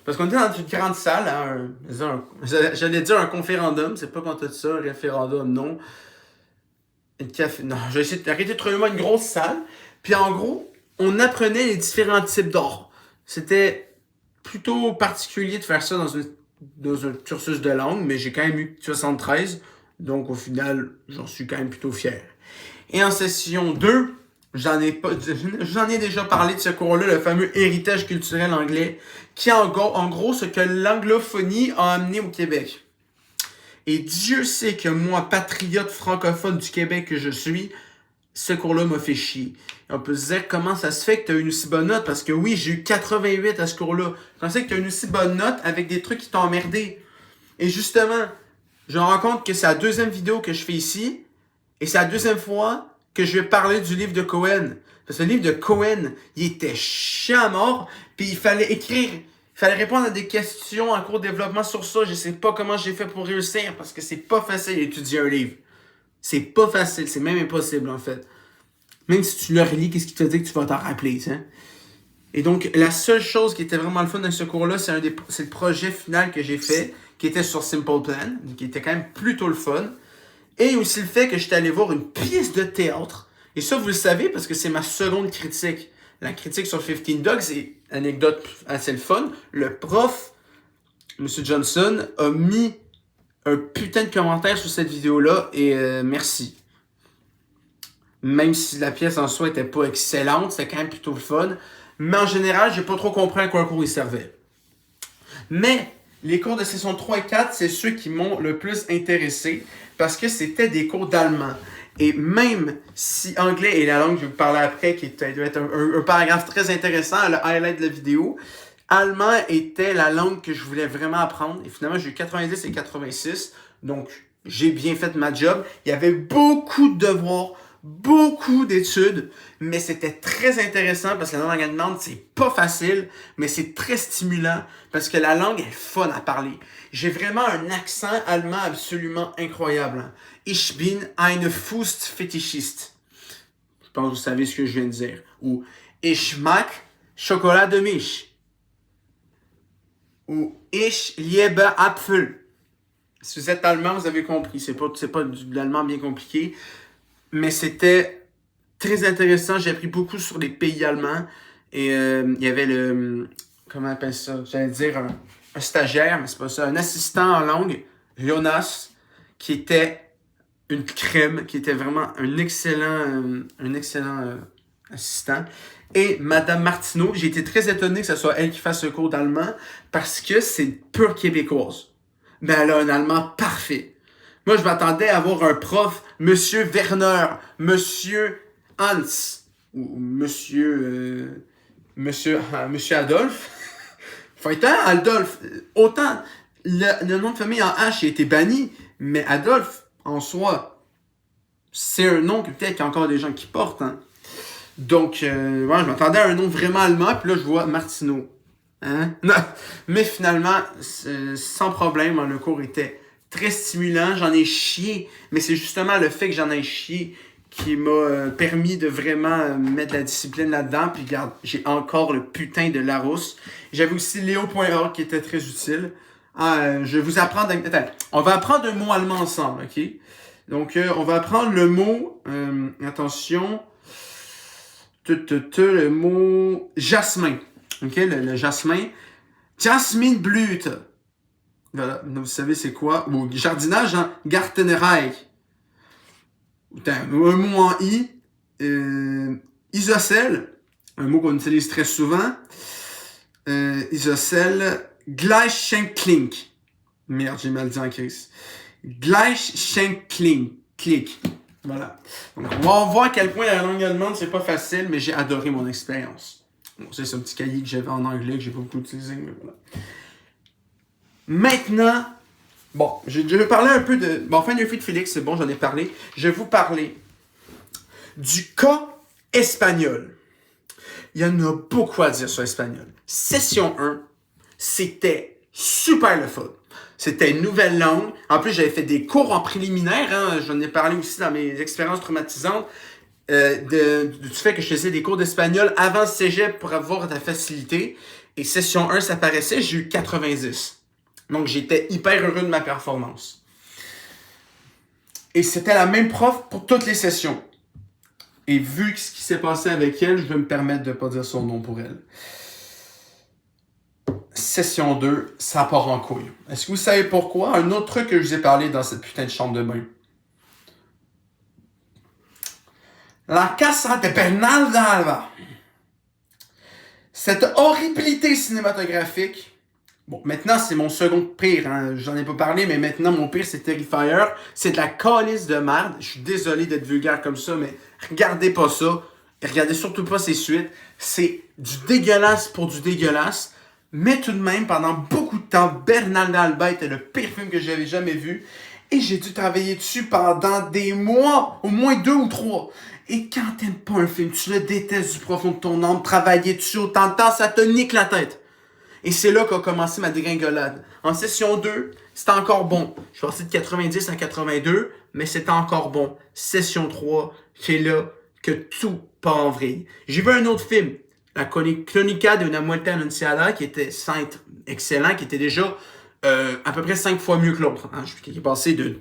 Parce qu'on était dans une grande salle, j'allais dire un conférendum, c'est pas quand t'as dit ça, un référendum, non. Non, j'ai essayé d'arrêter de trouver moi une grosse salle, puis en gros, on apprenait les différents types d'art. C'était plutôt particulier de faire ça dans un cursus de langue, mais j'ai quand même eu 73, donc au final, j'en suis quand même plutôt fier. Et en session 2, j'en ai déjà parlé de ce cours-là, le fameux héritage culturel anglais, qui est en gros ce que l'anglophonie a amené au Québec. Et Dieu sait que moi, patriote francophone du Québec que je suis, ce cours-là m'a fait chier. Et on peut se dire comment ça se fait que tu as une aussi bonne note, parce que oui, j'ai eu 88 à ce cours-là. Comment ça se fait que tu as une aussi bonne note avec des trucs qui t'ont emmerdé? Et justement, je me rends compte que c'est la deuxième vidéo que je fais ici, et c'est la deuxième fois que je vais parler du livre de Cohen. Parce que le livre de Cohen, il était chiant à mort, puis il fallait répondre à des questions en cours de développement sur ça. Je sais pas comment j'ai fait pour réussir, parce que c'est pas facile d'étudier un livre. C'est pas facile, c'est même impossible en fait. Même si tu le relis, qu'est-ce qui te dit que tu vas t'en rappeler, hein? Et donc, la seule chose qui était vraiment le fun dans ce cours-là, c'est le projet final que j'ai fait, qui était sur Simple Plan, qui était quand même plutôt le fun. Et aussi le fait que j'étais allé voir une pièce de théâtre Et ça, vous le savez parce que c'est ma seconde critique. La critique sur 15 Dogs, c'est anecdote assez le fun. Le prof, M. Johnson, a mis un putain de commentaire sur cette vidéo-là et merci. Même si la pièce en soi était pas excellente, c'était quand même plutôt le fun. Mais en général, j'ai pas trop compris à quoi cours il servait. Mais les cours de session 3 et 4, c'est ceux qui m'ont le plus intéressé parce que c'était des cours d'allemand. Et même si anglais est la langue que je vais vous parler après, qui doit être un paragraphe très intéressant, le highlight de la vidéo, allemand était la langue que je voulais vraiment apprendre. Et finalement, j'ai eu 90 et 86. Donc, j'ai bien fait ma job. Il y avait beaucoup de devoirs, beaucoup d'études, mais c'était très intéressant parce que la langue allemande, c'est pas facile, mais c'est très stimulant parce que la langue est fun à parler. J'ai vraiment un accent allemand absolument incroyable. Ich bin ein Fußfetischist. Je pense que vous savez ce que je viens de dire. Ou Ich mag Chocolat de Mich. Ou Ich liebe Apfel. Si vous êtes allemand, vous avez compris. C'est pas de l'allemand bien compliqué. Mais c'était très intéressant. J'ai appris beaucoup sur les pays allemands. Et il y avait le... Comment on appelle ça? J'allais dire un stagiaire, mais c'est pas ça. Un assistant en langue, Jonas, qui était une crème, qui était vraiment un excellent assistant. Et Madame Martineau, j'ai été très étonné que ce soit elle qui fasse ce cours d'allemand parce que c'est une pure québécoise. Mais elle a un allemand parfait. Moi, je m'attendais à avoir un prof, Monsieur Werner, Monsieur Hans, ou Monsieur Adolphe. Enfin, Adolphe, autant le nom de famille en H a été banni, mais Adolphe, en soi, c'est un nom que peut-être qu'il y a encore des gens qui portent. Hein. Donc, ouais, je m'attendais à un nom vraiment allemand, puis là, je vois Martineau. Hein? Non. Mais finalement, sans problème, le cours était très stimulant. J'en ai chié, mais c'est justement le fait que j'en ai chié qui m'a permis de vraiment mettre la discipline là-dedans. Puis regarde, j'ai encore le putain de Larousse. J'avais aussi Léo.org qui était très utile. Je vais vous apprendre... Attends, on va apprendre un mot allemand ensemble, ok? Donc, on va apprendre le mot... attention... le mot jasmin. Ok, le jasmin. Jasminblüte. Voilà, vous savez c'est quoi? Ou jardinage, hein? Gartenreich. Un mot en I. Isocèle. Un mot qu'on utilise très souvent. Isocèle. Gleichschenkling. Merde, j'ai mal dit en crise. Gleichschenkling. Clic. Voilà. Donc, on va voir à quel point la langue allemande, c'est pas facile, mais j'ai adoré mon expérience. Bon, c'est un petit cahier que j'avais en anglais, que j'ai pas beaucoup utilisé, mais voilà. Maintenant, bon, je vais parler un peu de... Bon, fin de Félix, c'est bon, j'en ai parlé. Je vais vous parler du cas espagnol. Il y en a beaucoup à dire sur l'espagnol. Session 1, c'était super le fun. C'était une nouvelle langue. En plus, j'avais fait des cours en préliminaire. Hein. J'en ai parlé aussi dans mes expériences traumatisantes. Du fait que je faisais des cours d'espagnol avant le cégep pour avoir de la facilité. Et session 1, ça paraissait, j'ai eu 90. Donc, j'étais hyper heureux de ma performance. Et c'était la même prof pour toutes les sessions. Et vu ce qui s'est passé avec elle, je vais me permettre de ne pas dire son nom pour elle. Session 2, ça part en couille. Est-ce que vous savez pourquoi? Un autre truc que je vous ai parlé dans cette putain de chambre de bain. La Casa de Bernal. Cette horribilité cinématographique. Bon, maintenant, c'est mon second pire. Hein. J'en ai pas parlé, mais maintenant, mon pire, c'est Terrifier. C'est de la calice de merde. Je suis désolé d'être vulgaire comme ça, mais regardez pas ça. Et regardez surtout pas ses suites. C'est du dégueulasse pour du dégueulasse. Mais tout de même, pendant beaucoup de temps, Bernal d'Alba était le pire film que j'avais jamais vu. Et j'ai dû travailler dessus pendant des mois, au moins 2 ou 3. Et quand t'aimes pas un film, tu le détestes du profond de ton âme, travailler dessus autant de temps, ça te nique la tête. Et c'est là qu'a commencé ma dégringolade. En session 2, c'était encore bon. Je suis passé de 90 à 82, mais c'était encore bon. Session 3, c'est là que tout part en vrille. J'ai vu un autre film, La Cronica de una muerte anunciada, qui était excellent, qui était déjà à peu près 5 fois mieux que l'autre. Hein. Je suis passé de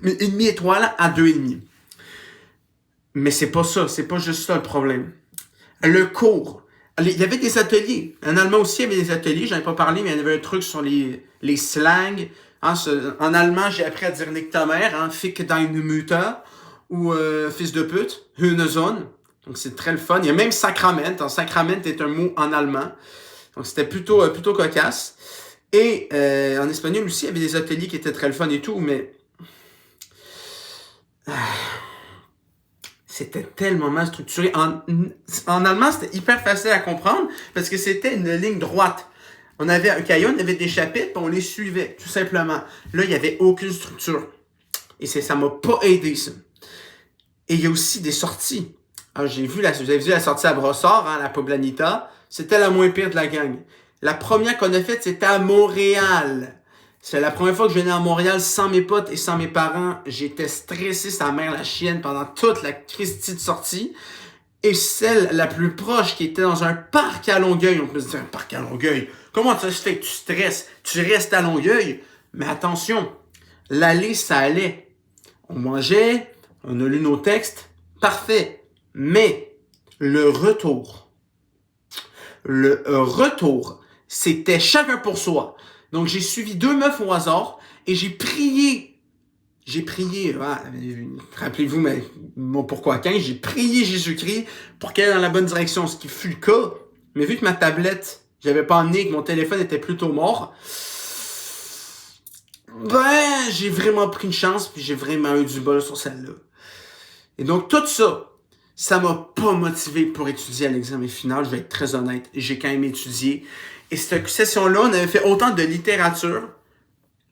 1,5 étoile à 2,5. Mais c'est pas ça, c'est pas juste ça le problème. Le cours. Il y avait des ateliers. En allemand aussi, il y avait des ateliers. J'en ai pas parlé, mais il y avait un truc sur les slangs. Hein, en allemand, j'ai appris à dire nique ta mère, hein, fick deine Mutter, ou fils de pute, Hurensohn. Donc c'est très le fun. Il y a même sacrament. Sacrament est un mot en allemand. Donc c'était plutôt cocasse. Et en espagnol aussi, il y avait des ateliers qui étaient très le fun et tout, mais c'était tellement mal structuré. En allemand, c'était hyper facile à comprendre parce que c'était une ligne droite. On avait un cahier, on avait des chapitres, puis on les suivait, tout simplement. Là, il n'y avait aucune structure. Et ça m'a pas aidé, ça. Et il y a aussi des sorties. Alors, vous avez vu la sortie à Brossard, hein, la Poblanita. C'était la moins pire de la gang. La première qu'on a faite, c'était à Montréal. C'est la première fois que je venais à Montréal sans mes potes et sans mes parents. J'étais stressé, sa mère la chienne, pendant toute la Christie de sortie. Et celle la plus proche qui était dans un parc à Longueuil. On peut se dire, un parc à Longueuil. Comment ça se fait que tu stresses? Tu restes à Longueuil. Mais attention, l'aller, ça allait. On mangeait, on a lu nos textes. Parfait. Mais le retour, c'était chacun pour soi. Donc, j'ai suivi 2 meufs au hasard et j'ai prié, rappelez-vous mon pourquoi 15, j'ai prié Jésus-Christ pour qu'elle aille dans la bonne direction, ce qui fut le cas. Mais vu que ma tablette, j'avais pas emmené, que mon téléphone était plutôt mort, j'ai vraiment pris une chance puis j'ai vraiment eu du bol sur celle-là. Et donc, tout ça m'a pas motivé pour étudier à l'examen final, je vais être très honnête. J'ai quand même étudié. Et cette session-là, on avait fait autant de littérature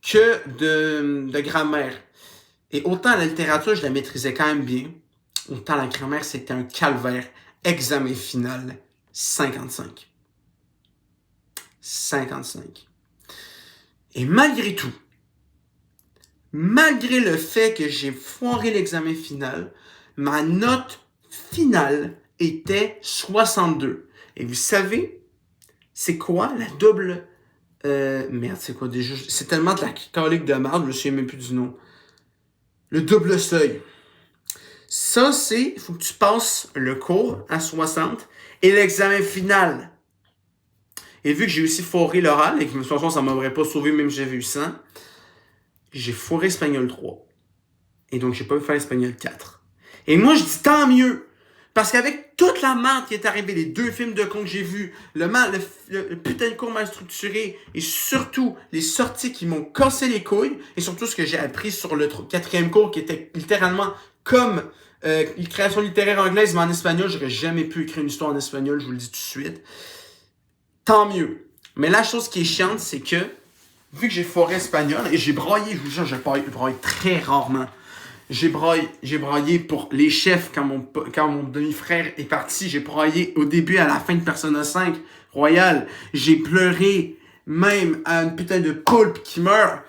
que de grammaire. Et autant la littérature, je la maîtrisais quand même bien. Autant la grammaire, c'était un calvaire. Examen final, 55. 55. Et malgré tout, malgré le fait que j'ai foiré l'examen final, ma note finale était 62. Et vous savez, c'est quoi la double... merde, c'est quoi déjà? C'est tellement de la calique de merde, je me souviens même plus du nom. Le double seuil. Ça, il faut que tu passes le cours à 60 et l'examen final. Et vu que j'ai aussi foiré l'oral, et que de toute façon, ça m'aurait pas sauvé même si j'avais eu 100, j'ai foiré espagnol 3. Et donc, j'ai pas pu faire espagnol 4. Et moi, je dis tant mieux! Parce qu'avec toute la merde qui est arrivée, les 2 films de con que j'ai vus, le putain de cours mal structuré, et surtout les sorties qui m'ont cassé les couilles, et surtout ce que j'ai appris sur le 4e cours qui était littéralement comme une création littéraire anglaise, mais en espagnol, j'aurais jamais pu écrire une histoire en espagnol, je vous le dis tout de suite. Tant mieux. Mais la chose qui est chiante, c'est que, vu que j'ai foiré espagnol, et j'ai braillé, je vous jure, j'ai braillé très rarement. J'ai braillé pour les chefs quand mon demi-frère est parti. J'ai braillé au début à la fin de Persona 5 Royal. J'ai pleuré même à une putain de poulpe qui meurt.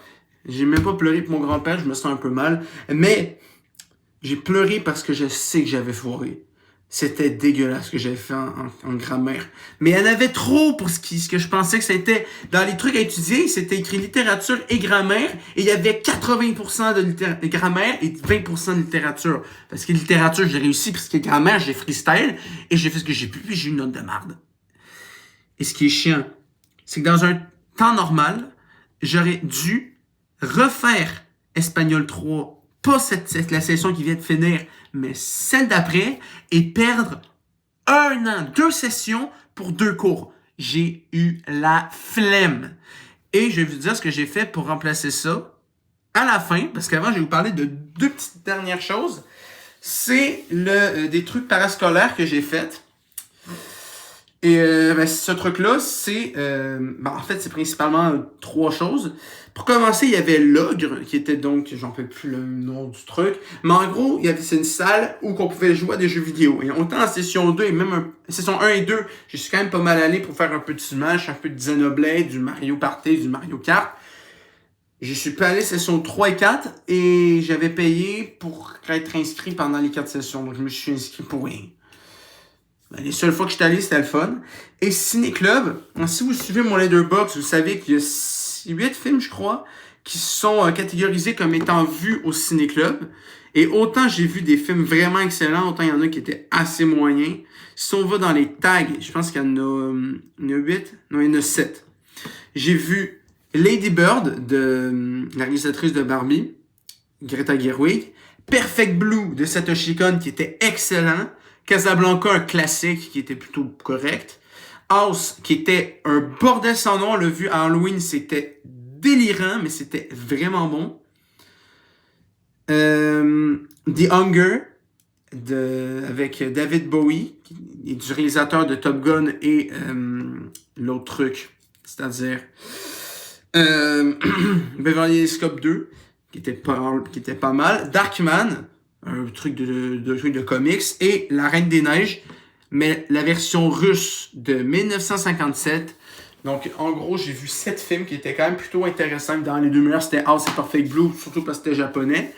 J'ai même pas pleuré pour mon grand-père, je me sens un peu mal. Mais j'ai pleuré parce que je sais que j'avais foiré. C'était dégueulasse ce que j'avais fait en grammaire. Mais il y en avait trop pour ce que je pensais que c'était. Dans les trucs à étudier, c'était écrit littérature et grammaire. Et il y avait 80% de grammaire et 20% de littérature. Parce que littérature, j'ai réussi. Parce que grammaire, j'ai freestyle. Et j'ai fait ce que j'ai pu. Puis j'ai eu une note de merde. Et ce qui est chiant, c'est que dans un temps normal, j'aurais dû refaire Espagnol 3. Pas la session qui vient de finir, mais celle d'après, et perdre 1 an, 2 sessions pour 2 cours. J'ai eu la flemme. Et je vais vous dire ce que j'ai fait pour remplacer ça à la fin, parce qu'avant, je vais vous parler de 2 petites dernières choses. C'est des trucs parascolaires que j'ai fait. Et ce truc-là, c'est... en fait, c'est principalement 3 choses. Pour commencer, il y avait l'ogre, qui était donc... J'en fais plus le nom du truc. Mais en gros, c'est une salle où on pouvait jouer à des jeux vidéo. Et autant en session 2 et même session 1 et 2, je suis quand même pas mal allé pour faire un peu de Smash, un peu de Xenoblade, du Mario Party, du Mario Kart. Je suis pas allé session 3 et 4 et j'avais payé pour être inscrit pendant les 4 sessions. Donc, je me suis inscrit pour rien. Les seules fois que je suis allé, c'était le fun. Et Ciné Club, si vous suivez mon Letterboxd, vous savez qu'il y a 8 films, je crois, qui sont catégorisés comme étant vus au ciné-club. Et autant j'ai vu des films vraiment excellents, autant il y en a qui étaient assez moyens. Si on va dans les tags, je pense qu'il y en a, 8, non, il y en a 7. J'ai vu Lady Bird, de la réalisatrice de Barbie, Greta Gerwig. Perfect Blue, de Satoshi Kon, qui était excellent. Casablanca, un classique, qui était plutôt correct. House, qui était un bordel sans nom. On l'a vu à Halloween, c'était délirant, mais c'était vraiment bon. The Hunger, avec David Bowie, qui est du réalisateur de Top Gun et l'autre truc, c'est-à-dire Beverly Hills Cop 2, qui était pas mal. Darkman, un truc de comics, et La Reine des Neiges, mais la version russe de 1957. Donc, en gros, j'ai vu 7 films qui étaient quand même plutôt intéressants. Dans les 2 meilleurs, c'était House et Perfect Blue, surtout parce que c'était japonais.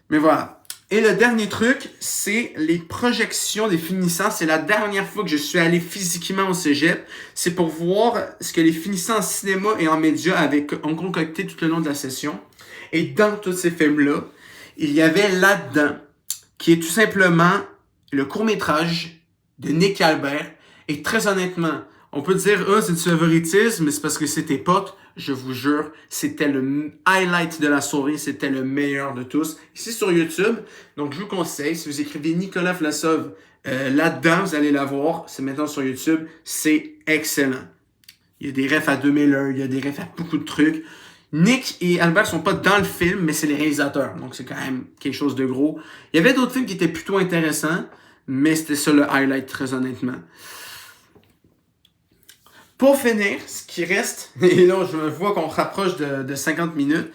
Mais voilà. Et le dernier truc, c'est les projections des finissants. C'est la dernière fois que je suis allé physiquement au cégep. C'est pour voir ce que les finissants en cinéma et en médias ont concocté tout le long de la session. Et dans tous ces films-là, il y avait là-dedans, qui est tout simplement le court-métrage de Nick Albert. Et très honnêtement, on peut dire, c'est du favoritisme, mais c'est parce que c'est tes potes. Je vous jure, c'était le highlight de la soirée, c'était le meilleur de tous. Ici sur YouTube, donc je vous conseille, si vous écrivez Nicolas Vlasov là-dedans, vous allez la voir, c'est maintenant sur YouTube, c'est excellent. Il y a des refs à 2001, il y a des refs à beaucoup de trucs. Nick et Albert sont pas dans le film, mais c'est les réalisateurs, donc c'est quand même quelque chose de gros. Il y avait d'autres films qui étaient plutôt intéressants, mais c'était ça le highlight, très honnêtement. Pour finir, ce qui reste, et là je vois qu'on rapproche de 50 minutes,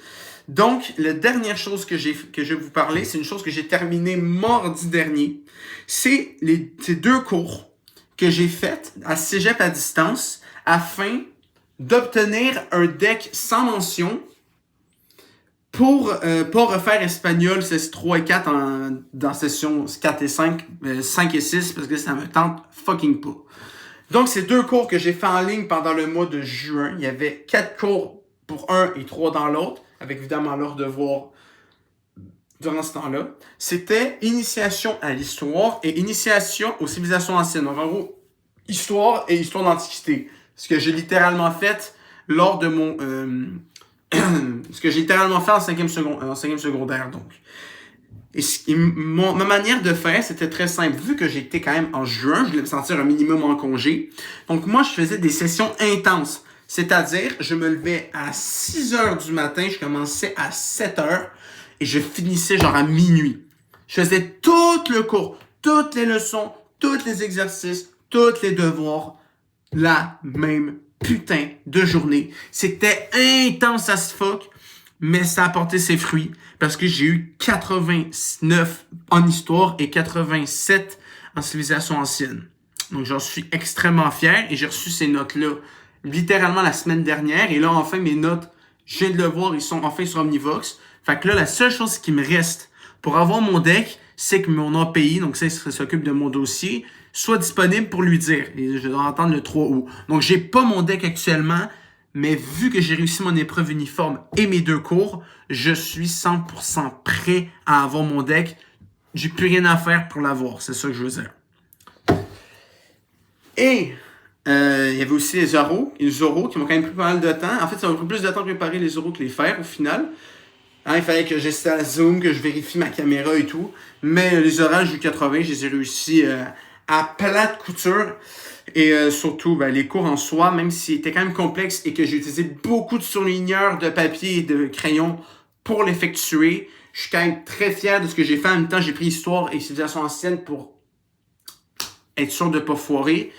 donc la dernière chose que je vais vous parler, c'est une chose que j'ai terminée mardi dernier. C'est ces 2 cours que j'ai faites à Cégep à distance afin d'obtenir un deck sans mention pour pas refaire espagnol, c'est 3 et 4 dans session 4 et 5, 5 et 6, parce que ça me tente fucking pas. Donc, c'est 2 cours que j'ai fait en ligne pendant le mois de juin. Il y avait 4 cours pour un et 3 dans l'autre, avec évidemment leurs devoirs durant ce temps-là. C'était initiation à l'histoire et initiation aux civilisations anciennes. Donc, en gros, histoire et histoire d'antiquité. Ce que j'ai littéralement fait lors de mon... ce que j'ai littéralement fait en 5e secondaire, donc. Et ma manière de faire, c'était très simple. Vu que j'étais quand même en juin, je voulais me sentir un minimum en congé. Donc moi, je faisais des sessions intenses. C'est-à-dire, je me levais à 6 heures du matin, je commençais à 7 heures et je finissais genre à minuit. Je faisais tout le cours, toutes les leçons, tous les exercices, tous les devoirs, la même putain de journée. C'était intense as fuck, mais ça a porté ses fruits. Parce que j'ai eu 89 en histoire et 87 en civilisation ancienne. Donc j'en suis extrêmement fier et j'ai reçu ces notes-là littéralement la semaine dernière. Et là, enfin, mes notes, je viens de le voir, ils sont enfin sur Omnivox. Fait que là, la seule chose qui me reste pour avoir mon deck, c'est que mon API, donc ça, il s'occupe de mon dossier, soit disponible pour lui dire. Et je dois entendre le 3 août. Donc j'ai pas mon deck actuellement. Mais vu que j'ai réussi mon épreuve uniforme et mes 2 cours, je suis 100% prêt à avoir mon deck. J'ai plus rien à faire pour l'avoir, c'est ça que je veux dire. Et il y avait aussi les oraux qui m'ont quand même pris pas mal de temps. En fait, ça m'a pris plus de temps de préparer les oraux que les faire au final. Il fallait que j'installe Zoom, que je vérifie ma caméra et tout. Mais les oraux, j'ai eu 80, je les ai réussi à plate couture. Et surtout, les cours en soi, même s'ils étaient quand même complexes et que j'ai utilisé beaucoup de surligneurs de papier et de crayons pour l'effectuer, je suis quand même très fier de ce que j'ai fait. En même temps, j'ai pris histoire et civilisation ancienne pour être sûr de ne pas foirer.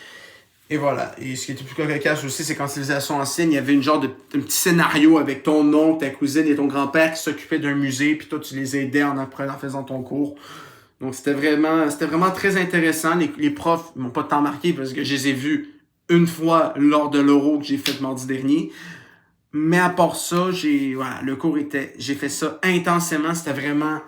Et voilà. Et ce qui était plus cocasse aussi, c'est qu'en civilisation ancienne, il y avait un petit scénario avec ton oncle, ta cousine et ton grand-père qui s'occupaient d'un musée, puis toi, tu les aidais en faisant ton cours. Donc, c'était vraiment très intéressant. Les profs m'ont pas tant marqué parce que je les ai vus une fois lors de l'Euro que j'ai fait mardi dernier. Mais à part ça, j'ai fait ça intensément. C'était vraiment,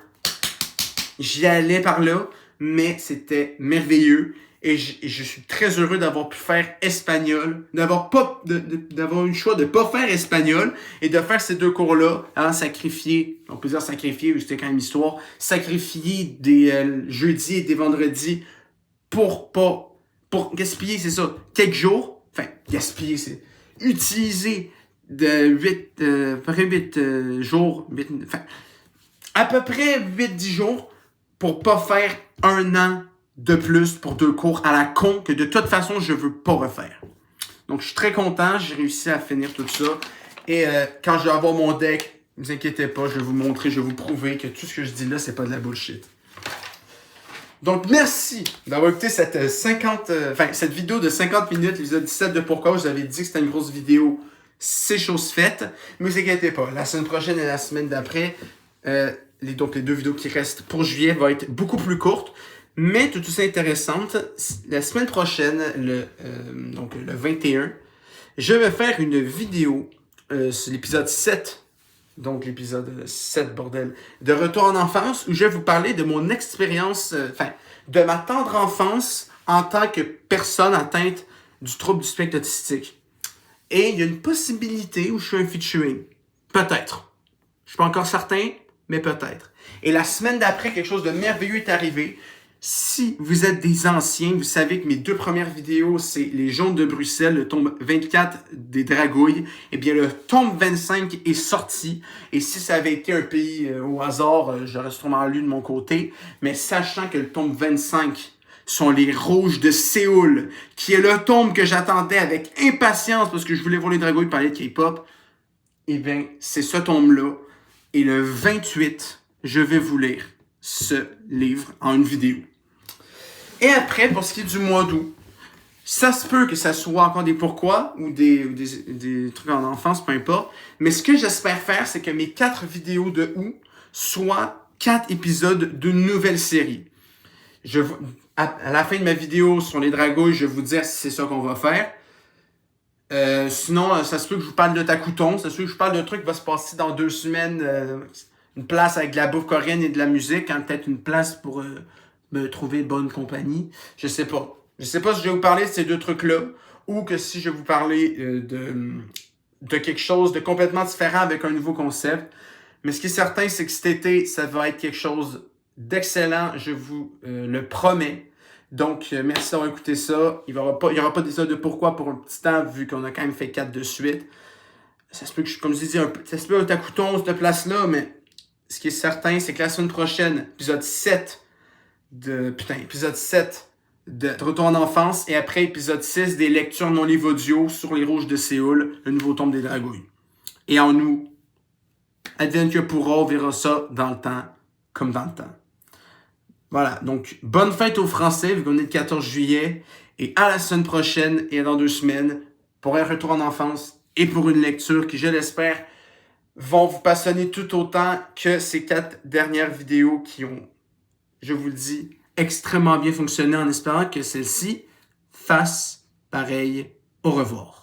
j'y allais par là, mais c'était merveilleux. Et je suis très heureux d'avoir pu faire espagnol, d'avoir eu le choix de pas faire espagnol et de faire ces deux cours-là, sacrifier, on peut dire sacrifier, c'était quand même histoire, sacrifier des jeudis et des vendredis pour gaspiller, c'est ça, quelques jours, enfin, gaspiller, c'est utiliser de 8 jours, à peu près 8-10 jours pour pas faire un an de plus pour 2 cours à la con que de toute façon je veux pas refaire. Donc je suis très content, j'ai réussi à finir tout ça. Et quand je vais avoir mon deck, ne vous inquiétez pas, je vais vous montrer, je vais vous prouver que tout ce que je dis là, c'est pas de la bullshit. Donc merci d'avoir écouté cette vidéo de 50 minutes, l'épisode 17 de Pourquoi. Je vous avais dit que c'était une grosse vidéo, c'est chose faite. Mais ne vous inquiétez pas, la semaine prochaine et la semaine d'après, les 2 vidéos qui restent pour juillet vont être beaucoup plus courtes. Mais tout aussi intéressante, la semaine prochaine, le 21, je vais faire une vidéo sur l'épisode 7, donc l'épisode 7, bordel, de Retour en enfance, où je vais vous parler de mon expérience, de ma tendre enfance en tant que personne atteinte du trouble du spectre autistique. Et il y a une possibilité où je fais un featuring. Peut-être. Je suis pas encore certain, mais peut-être. Et la semaine d'après, quelque chose de merveilleux est arrivé. Si vous êtes des anciens, vous savez que mes 2 premières vidéos, c'est les Jaunes de Bruxelles, le tome 24 des Dragouilles. Eh bien, le tome 25 est sorti. Et si ça avait été un pays au hasard, j'aurais sûrement lu de mon côté. Mais sachant que le tome 25 sont les Rouges de Séoul, qui est le tome que j'attendais avec impatience parce que je voulais voir les Dragouilles parler de K-pop, eh bien, c'est ce tome-là. Et le 28, je vais vous lire ce livre en une vidéo. Et après, pour ce qui est du mois d'août, ça se peut que ça soit encore des pourquoi ou des trucs en enfance, peu importe. Mais ce que j'espère faire, c'est que mes 4 vidéos de août soient 4 épisodes d'une nouvelle série. À la fin de ma vidéo sur les dragouilles, je vais vous dire si c'est ça qu'on va faire. Sinon, ça se peut que je vous parle de Takuton. Ça se peut que je vous parle d'un truc qui va se passer dans 2 semaines. Une place avec de la bouffe coréenne et de la musique. Peut-être une place pour me trouver bonne compagnie. Je sais pas. Je sais pas si je vais vous parler de ces 2 trucs-là. Ou que si je vais vous parler de quelque chose de complètement différent avec un nouveau concept. Mais ce qui est certain, c'est que cet été, ça va être quelque chose d'excellent. Je vous le promets. Donc, merci d'avoir écouté ça. Il n'y aura pas d'épisode de pourquoi pour un petit temps, vu qu'on a quand même fait 4 de suite. Ça se peut que, comme je disais, ça se peut un Takuton, cette place-là, mais ce qui est certain, c'est que la semaine prochaine, épisode 7 de Retour en enfance, et après, épisode 6 des lectures de mon livre audio sur les Rouges de Séoul, le nouveau tome des Dragouilles. Et en nous, advienne que pourra, on verra ça dans le temps, comme dans le temps. Voilà, donc bonne fête aux Français, vu qu'on est le 14 juillet, et à la semaine prochaine et dans 2 semaines pour un retour en enfance et pour une lecture qui, je l'espère, vont vous passionner tout autant que ces 4 dernières vidéos qui ont, je vous le dis, extrêmement bien fonctionné en espérant que celle-ci fasse pareil. Au revoir.